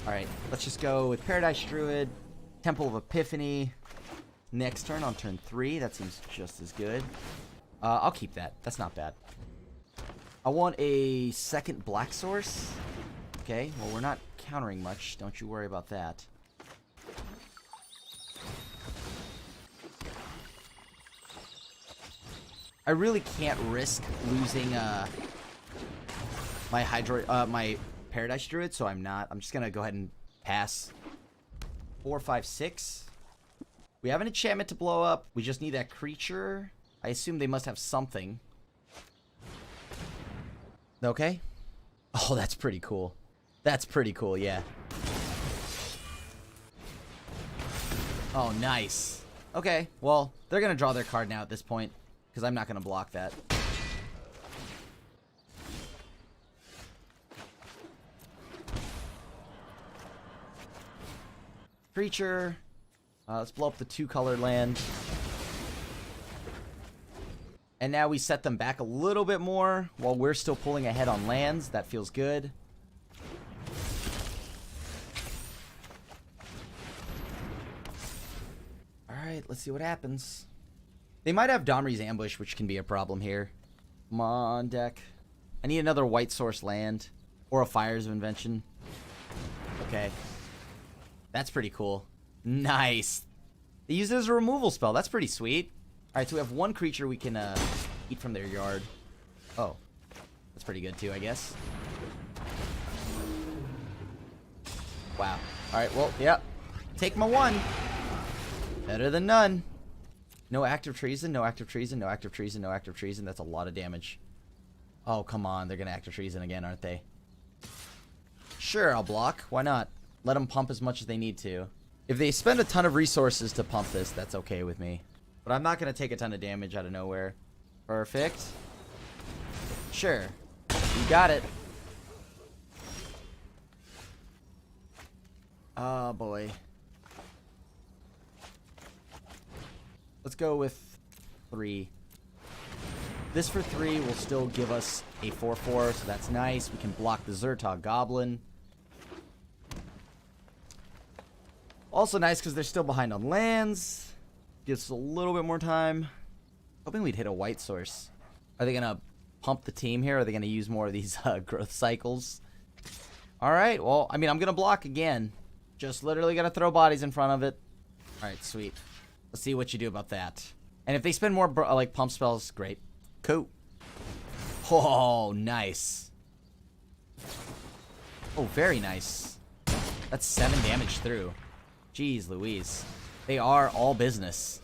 Alright, let's just go with Paradise Druid. Temple of Epiphany. Next turn on turn 3. That seems just as good. I'll keep that. That's not bad. I want a second black source. Okay, well, we're not countering much. Don't you worry about that. I really can't risk losing my Paradise Druid, so I'm not. I'm just gonna go ahead and pass. 4, 5, 6. We have an enchantment to blow up. We just need that creature. I assume they must have something. Okay. Oh, that's pretty cool. That's pretty cool, yeah. Oh, nice. Okay, well, they're gonna draw their card now at this point, because I'm not gonna block that. Creature. Let's blow up the 2-color land. And now we set them back a little bit more while we're still pulling ahead on lands. That feels good. Alright, let's see what happens. They might have Domri's Ambush, which can be a problem here. Come on, deck. I need another white source land. Or a Fires of Invention. Okay. That's pretty cool. Nice. They use it as a removal spell. That's pretty sweet. Alright, so we have one creature we can eat from their yard. Oh. That's pretty good too, I guess. Wow. Alright, well, yeah. Take my one. Better than none. No active treason, no active treason, no active treason, no active treason. That's a lot of damage. Oh, come on. They're going to active treason again, aren't they? Sure, I'll block. Why not? Let them pump as much as they need to. If they spend a ton of resources to pump this, that's okay with me. But I'm not going to take a ton of damage out of nowhere. Perfect. Sure. You got it. Oh, boy. Let's go with 3. This for 3 will still give us a 4/4, so that's nice. We can block the Zertog Goblin. Also nice because they're still behind on lands. Gives us a little bit more time. Hoping we'd hit a white source. Are they going to pump the team here? Or are they going to use more of these growth cycles? Alright, well, I mean, I'm going to block again. Just literally going to throw bodies in front of it. Alright, sweet. Let's see what you do about that. And if they spend more, like, pump spells, great. Cool. Oh, nice. Oh, very nice. That's 7 damage through. Jeez Louise. They are all business.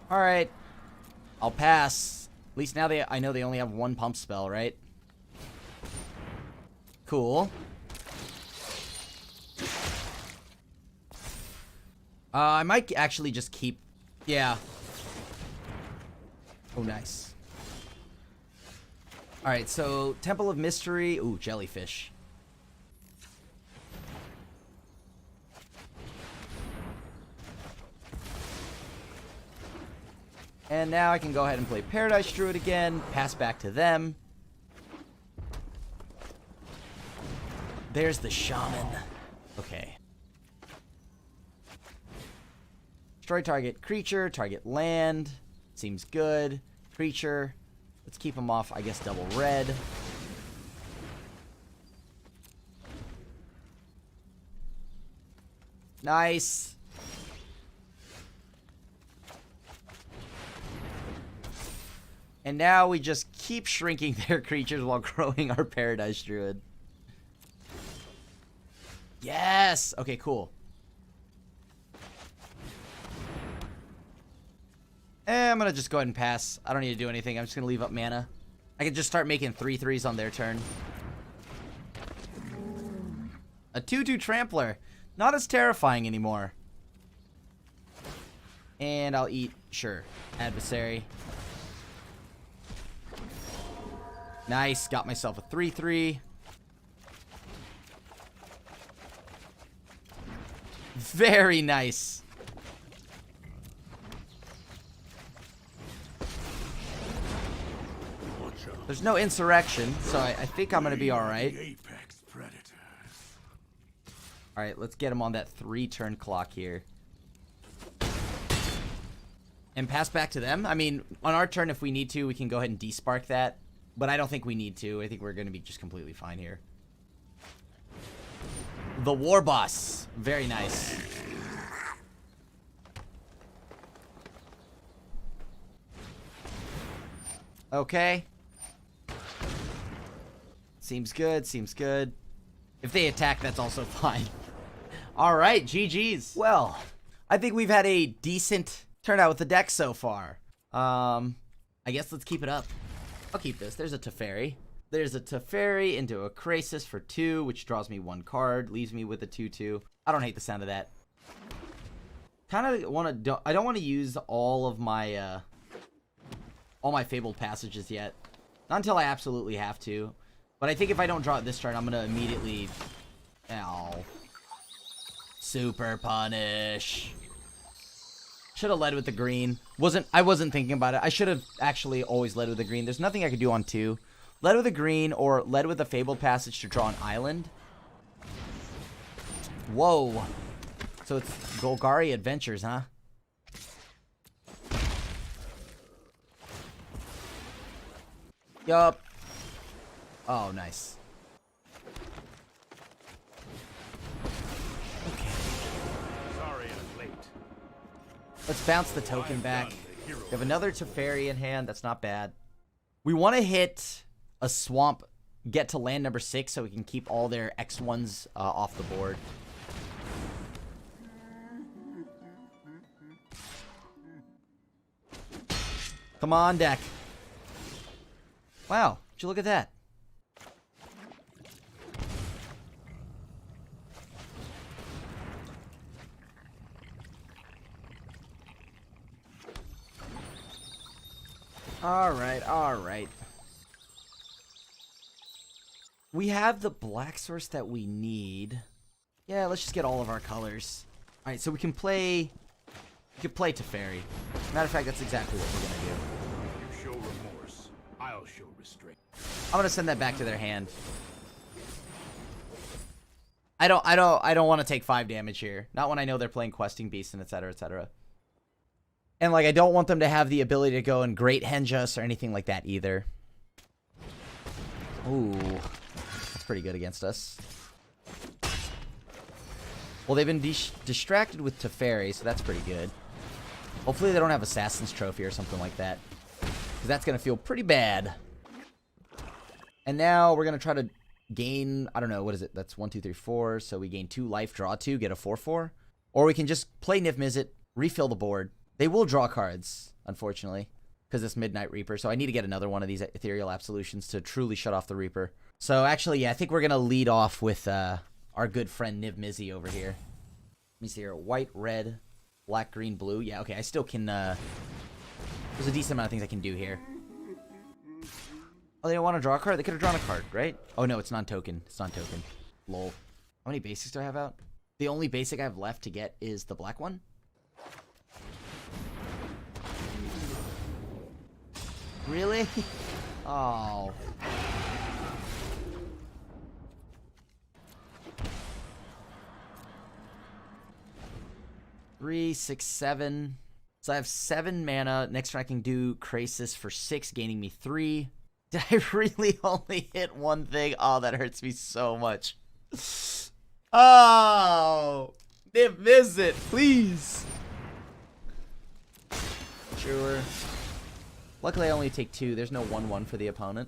Alright. I'll pass. At least now I know they only have 1 pump spell, right? Cool. I might actually just keep... Yeah. Oh, nice. Alright, so Temple of Mystery. Ooh, jellyfish. And now I can go ahead and play Paradise Druid again. Pass back to them. There's the shaman. Okay. Destroy target creature, target land. Seems good. Creature. Let's keep him off, I guess, double red. Nice. And now we just keep shrinking their creatures while growing our Paradise Druid. Yes! Okay, cool. I'm gonna just go ahead and pass. I don't need to do anything. I'm just gonna leave up mana. I can just start making 3/3s on their turn. A 2/2 Trampler. Not as terrifying anymore. And I'll eat, sure, Adversary. Nice. Got myself a 3/3. Very nice. There's no insurrection, so I think I'm going to be alright. Apex predators. Alright, let's get him on that 3-turn clock here. And pass back to them. I mean, on our turn, if we need to, we can go ahead and despark that. But I don't think we need to. I think we're going to be just completely fine here. The War Boss. Very nice. Okay. Seems good, seems good. If they attack, that's also fine. Alright, GG's. Well, I think we've had a decent turnout with the deck so far. I guess let's keep it up. I'll keep this. There's a Teferi. There's a Teferi into a Krasis for 2, which draws me 1 card, leaves me with a 2/2. I don't hate the sound of that. Kind of want to. I don't want to use all my Fabled Passages yet. Not until I absolutely have to. But I think if I don't draw it this turn, I'm gonna immediately. Ow. Super punish. Should have led with the green. I wasn't thinking about it. I should have actually always led with the green. There's nothing I could do on 2. Led with a green or led with a Fabled Passage to draw an island. Whoa. So it's Golgari Adventures, huh? Yup. Oh, nice. Okay. Sorry. Let's bounce the token back. We have another Teferi in hand. That's not bad. We want to hit a swamp, get to land number 6 so we can keep all their X1s off the board. Come on, deck. Wow, would you look at that? Alright, alright. We have the black source that we need. Yeah, let's just get all of our colors. Alright, so we can play... We can play Teferi. Matter of fact, that's exactly what we're gonna do. You show remorse, I'll show restraint. I'm gonna send that back to their hand. I don't want to take 5 damage here. Not when I know they're playing Questing Beast and etc, etc. And, like, I don't want them to have the ability to go and Great Henge us or anything like that either. Ooh. That's pretty good against us. Well, they've been distracted with Teferi, so that's pretty good. Hopefully they don't have Assassin's Trophy or something like that. Because that's going to feel pretty bad. And now we're going to try to gain... I don't know, what is it? That's 1, 2, 3, 4. So we gain 2 life, draw 2, get a 4/4. Or we can just play niv-mizzet, refill the board. They will draw cards, unfortunately, because it's Midnight Reaper. So I need to get another one of these Ethereal Absolutions to truly shut off the Reaper. So actually, yeah, I think we're going to lead off with our good friend niv-mizzet over here. Let me see here. White, red, black, green, blue. Yeah, okay, I still can... There's a decent amount of things I can do here. Oh, they don't want to draw a card? They could have drawn a card, right? Oh, no, it's non-token. It's non-token. Lol. How many basics do I have out? The only basic I have left to get is the black one. Really? Oh. Three, 6, 7. So I have 7 mana. Next turn I can do Krasis for 6, gaining me 3. Did I really only hit one thing? Oh, that hurts me so much. Oh, niv-mizzet, please. Sure. Luckily, I only take 2. There's no 1/1 for the opponent.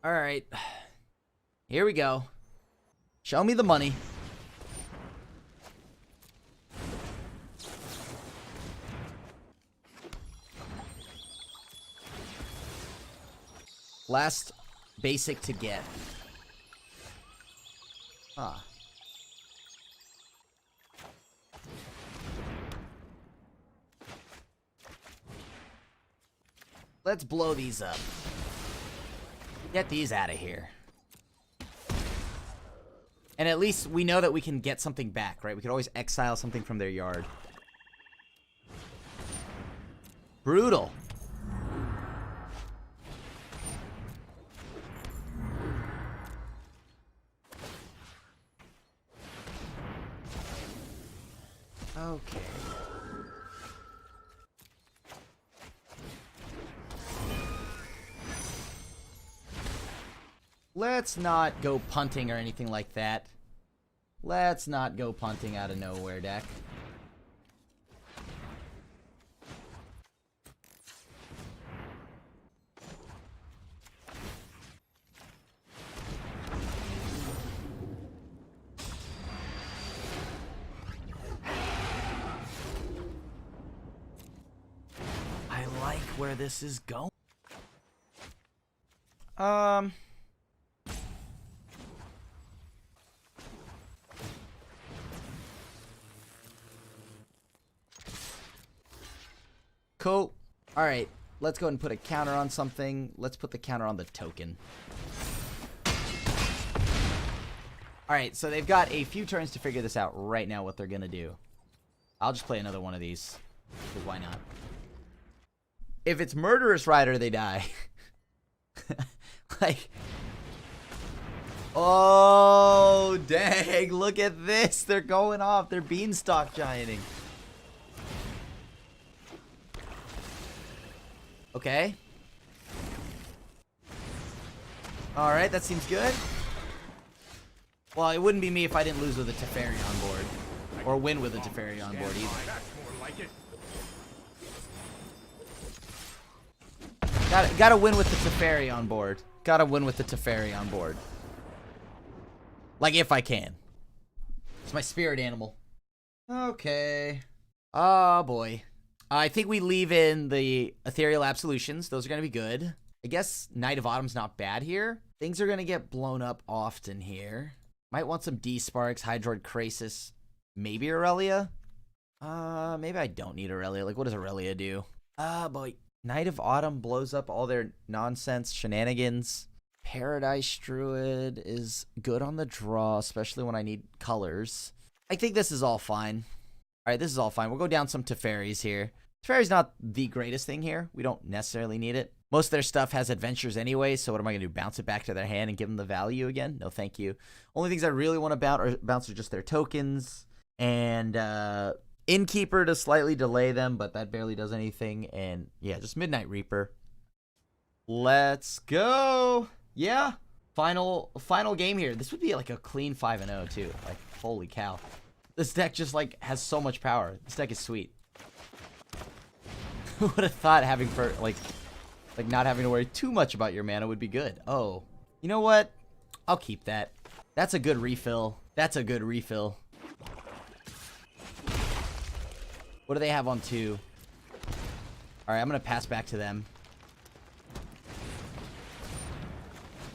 All right. Here we go. Show me the money. Last basic to get. Ah. Let's blow these up. Get these out of here. And at least we know that we can get something back, right? We could always exile something from their yard. Brutal. Okay. Let's not go punting or anything like that. Let's not go punting out of nowhere, deck. I like where this is going. Cool. Alright, let's go ahead and put a counter on something. Let's put the counter on the token. Alright, so they've got a few turns to figure this out right now, what they're gonna do. I'll just play another one of these. Because why not? If it's Murderous Rider, they die. Like... Oh, dang. Look at this. They're going off. They're beanstalk gianting. Okay. Alright, that seems good. Well, it wouldn't be me if I didn't lose with a Teferi on board. Or win with a Teferi on board either. That's more like it. Gotta win with the Teferi on board. Gotta win with the Teferi on board. Like, if I can. It's my spirit animal. Okay. Oh, boy. I think we leave in the Ethereal Absolutions. Those are going to be good. I guess Knight of Autumn's not bad here. Things are going to get blown up often here. Might want some D-Sparks, Hydroid Krasis, maybe Aurelia? Maybe I don't need Aurelia. Like, what does Aurelia do? Boy. Knight of Autumn blows up all their nonsense shenanigans. Paradise Druid is good on the draw, especially when I need colors. I think this is all fine. All right, this is all fine. We'll go down some Teferis here. Teferi's not the greatest thing here. We don't necessarily need it. Most of their stuff has adventures anyway, so what am I going to do? Bounce it back to their hand and give them the value again? No, thank you. Only things I really want to bounce are just their tokens. And Innkeeper to slightly delay them, but that barely does anything. And yeah, just Midnight Reaper. Let's go. Yeah. Final game here. This would be like a clean 5-0 too. Like, holy cow. This deck just like has so much power. This deck is sweet. Who would have thought having like not having to worry too much about your mana would be good? Oh, you know what? I'll keep that. That's a good refill. That's a good refill. What do they have on 2? All right, I'm gonna pass back to them.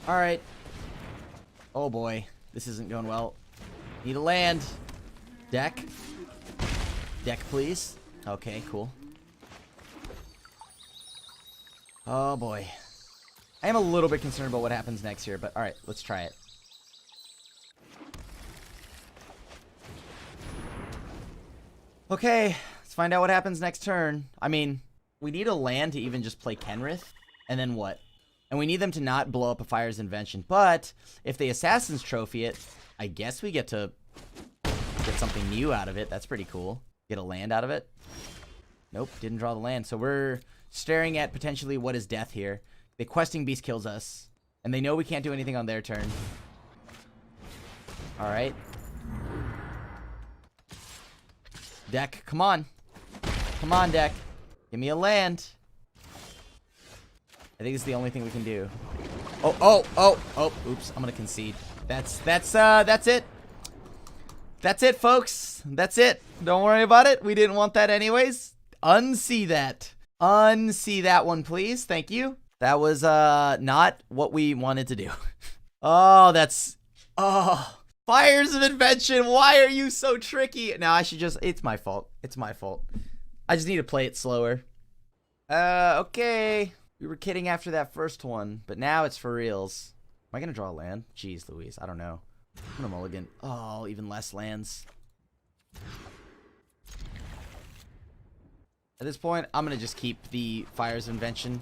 All right. Oh boy, this isn't going well. Need a land. Deck. Deck, please. Okay, cool. Oh boy. I am a little bit concerned about what happens next here, but alright, let's try it. Okay, let's find out what happens next turn. I mean, we need a land to even just play Kenrith, and then what? And we need them to not blow up a Fire's Invention, but if they Assassin's Trophy it, I guess we get to get something new out of it. That's pretty cool. Get a land out of it. Nope, didn't draw the land. So we're staring at potentially what is death here. The Questing Beast kills us, and they know we can't do anything on their turn. All right. Deck, come on. Come on, deck. Give me a land. I think it's the only thing we can do. Oh, oops, I'm gonna concede. That's it. That's it, folks. That's it. Don't worry about it. We didn't want that anyways. Unsee that. Unsee that one, please. Thank you. That was not what we wanted to do. Oh, Fires of Invention. Why are you so tricky? Now I should just, it's my fault. It's my fault. I just need to play it slower. Okay. We were kidding after that first one, but now it's for reals. Am I going to draw a land? Jeez Louise, I don't know. I'm going to mulligan. Oh, even less lands. At this point, I'm going to just keep the Fires of Invention.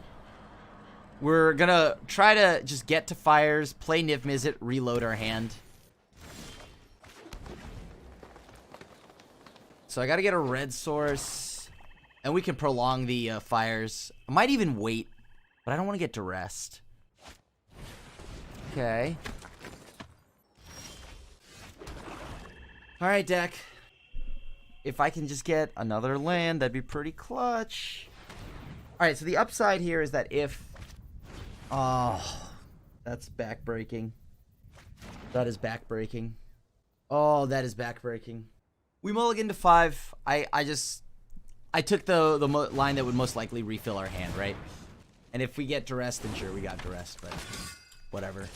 We're going to try to just get to Fires, play niv-mizzet, reload our hand. So I got to get a red source, and we can prolong the Fires. I might even wait, but I don't want to get duressed. Okay. Alright, deck. If I can just get another land, that'd be pretty clutch. Alright, so the upside here is that if... Oh, that's backbreaking. That is backbreaking. Oh, that is backbreaking. We mulligan to 5. I took the line that would most likely refill our hand, right? And if we get duressed, then sure, we got duressed, but whatever.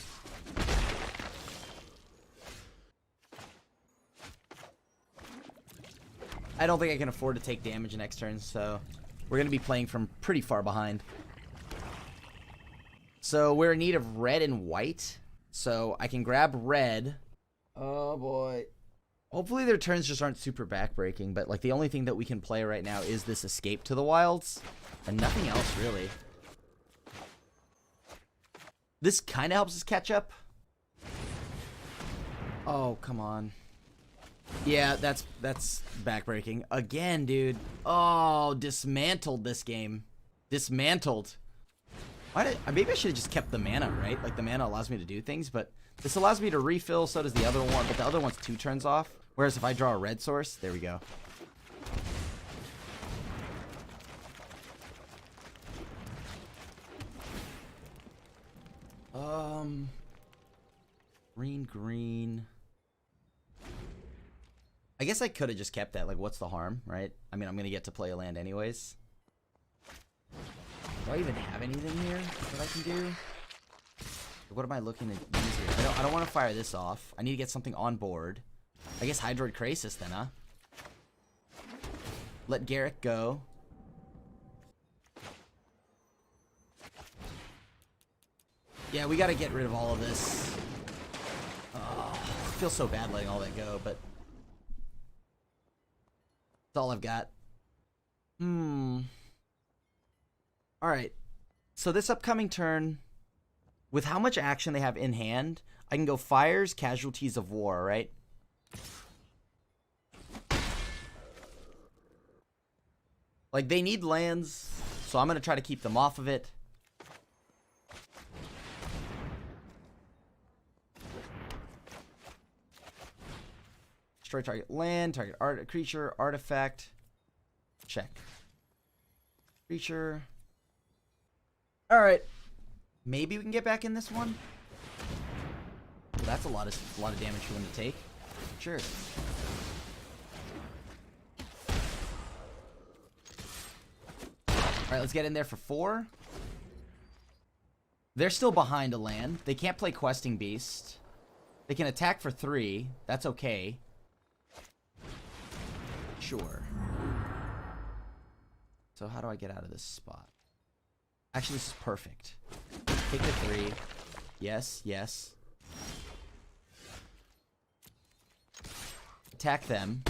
I don't think I can afford to take damage next turn, so we're going to be playing from pretty far behind. So we're in need of red and white, so I can grab red. Oh, boy. Hopefully their turns just aren't super backbreaking, but like the only thing that we can play right now is this Escape to the Wilds, and nothing else really. This kind of helps us catch up. Oh, come on. Yeah, that's backbreaking. Again, dude. Oh, dismantled this game. Dismantled. Maybe I should have just kept the mana, right? Like the mana allows me to do things, but this allows me to refill, so does the other one, but the other one's 2 turns off. Whereas if I draw a red source, there we go. Green. I guess I could have just kept that. Like, what's the harm, right? I mean, I'm going to get to play a land anyways. Do I even have anything here that I can do? What am I looking to use here? I don't want to fire this off. I need to get something on board. I guess Hydroid Krasis then, huh? Let Garrick go. Yeah, we got to get rid of all of this. Oh, I feel so bad letting all that go, but that's all I've got. Alright. So this upcoming turn, with how much action they have in hand, I can go Fires, Casualties of War, right? Like, they need lands, so I'm going to try to keep them off of it. Destroy target land, target creature, artifact. Check. Creature. Alright. Maybe we can get back in this one. Well, that's a lot of damage for them to take. Sure. Alright, let's get in there for 4. They're still behind a land. They can't play Questing Beast. They can attack for 3. That's okay. Sure. So how do I get out of this spot? Actually, this is perfect. Take the 3. Yes, yes. Attack them.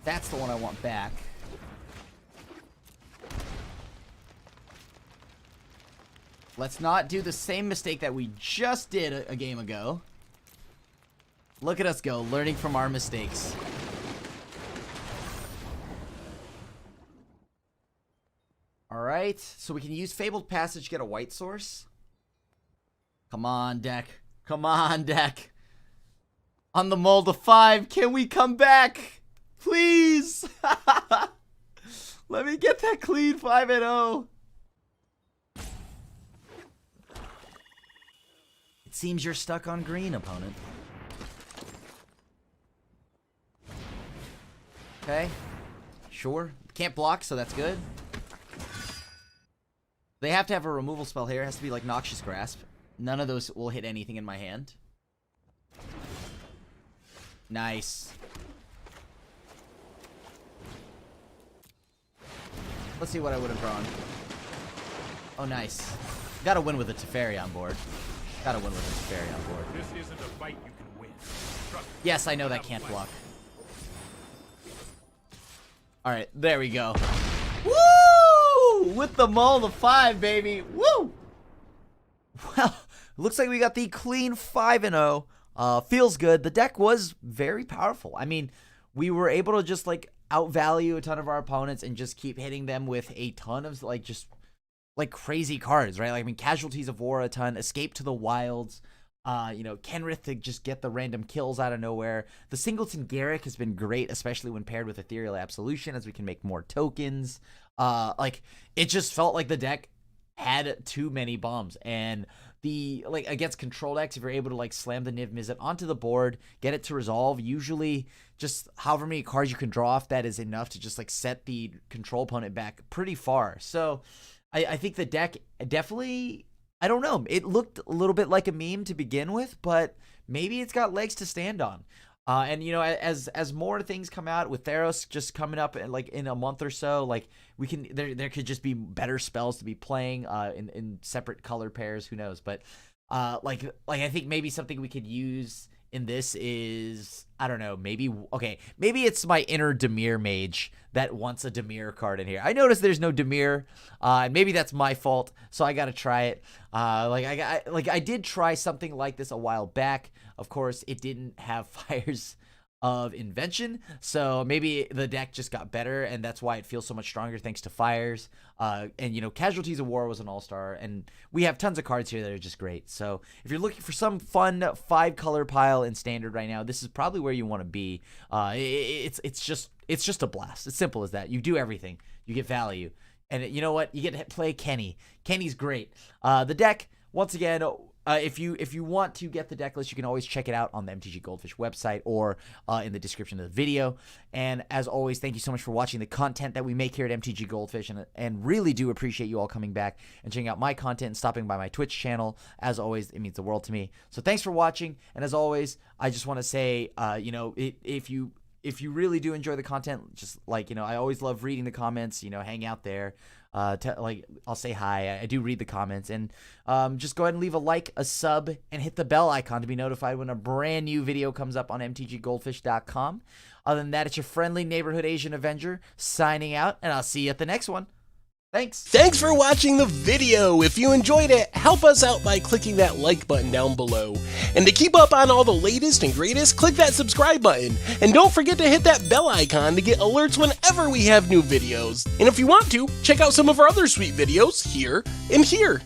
That's the one I want back. Let's not do the same mistake that we just did a game ago. Look at us go, learning from our mistakes. Alright, so we can use Fabled Passage, get a white source. Come on, deck. Come on, deck. On the mold of 5, can we come back? Please! Let me get that clean 5-0. It seems you're stuck on green, opponent. Okay. Sure. Can't block, so that's good. They have to have a removal spell here. It has to be like Noxious Grasp. None of those will hit anything in my hand. Nice. Let's see what I would have drawn. Oh, nice. Gotta win with a Teferi on board. Gotta win with a Teferi on board. This isn't a fight you can win. Yes, I know that can't block. Alright, there we go. Woo! With the mold of 5, baby. Woo! Well, looks like we got the clean 5-0. Feels good. The deck was very powerful. I mean, we were able to just, like, outvalue a ton of our opponents and just keep hitting them with a ton of, like, just, like, crazy cards, right? Like, I mean, Casualties of War a ton, Escape to the Wilds, you know, Kenrith to just get the random kills out of nowhere. The Singleton Garrick has been great, especially when paired with Ethereal Absolution, as we can make more tokens. Like, it just felt like the deck had too many bombs, and the, like, against control decks, if you're able to, like, slam the niv-mizzet onto the board, get it to resolve, usually just however many cards you can draw off that is enough to just, like, set the control opponent back pretty far. So I think the deck definitely, I don't know, it looked a little bit like a meme to begin with, but maybe it's got legs to stand on. And, you know, as more things come out, with Theros just coming up in, like, in a month or so, like, we can, there could just be better spells to be playing in separate color pairs. Who knows? But like I think maybe something we could use in this is, I don't know, maybe it's my inner Dimir mage that wants a Dimir card in here. I noticed there's no Dimir, and maybe that's my fault, so I gotta try it. I did try something like this a while back. Of course, it didn't have fires of invention, so maybe the deck just got better and that's why it feels so much stronger thanks to fires. And you know, Casualties of War was an all-star, and we have tons of cards here that are just great. So if you're looking for some fun 5-color pile in Standard right now, this is probably where you want to be. It's just a blast. It's simple as that. You do everything, you get value, and you know what, you get to play Kenny. Kenny's great. The deck, once again, if you want to get the deck list, you can always check it out on the MTG Goldfish website or in the description of the video. And as always, thank you so much for watching the content that we make here at MTG Goldfish, and really do appreciate you all coming back and checking out my content and stopping by my Twitch channel. As always, it means the world to me. So thanks for watching, and as always, I just want to say, you know, if you really do enjoy the content, just like, you know, I always love reading the comments, you know, hang out there. Like, I'll say hi. I do read the comments, and just go ahead and leave a like, a sub, and hit the bell icon to be notified when a brand new video comes up on MTGGoldfish.com. Other than that, it's your friendly neighborhood Asian Avenger signing out, and I'll see you at the next one. Thanks. Thanks for watching the video. If you enjoyed it, help us out by clicking that like button down below. And to keep up on all the latest and greatest, click that subscribe button. And don't forget to hit that bell icon to get alerts whenever we have new videos. And if you want to, check out some of our other sweet videos here and here.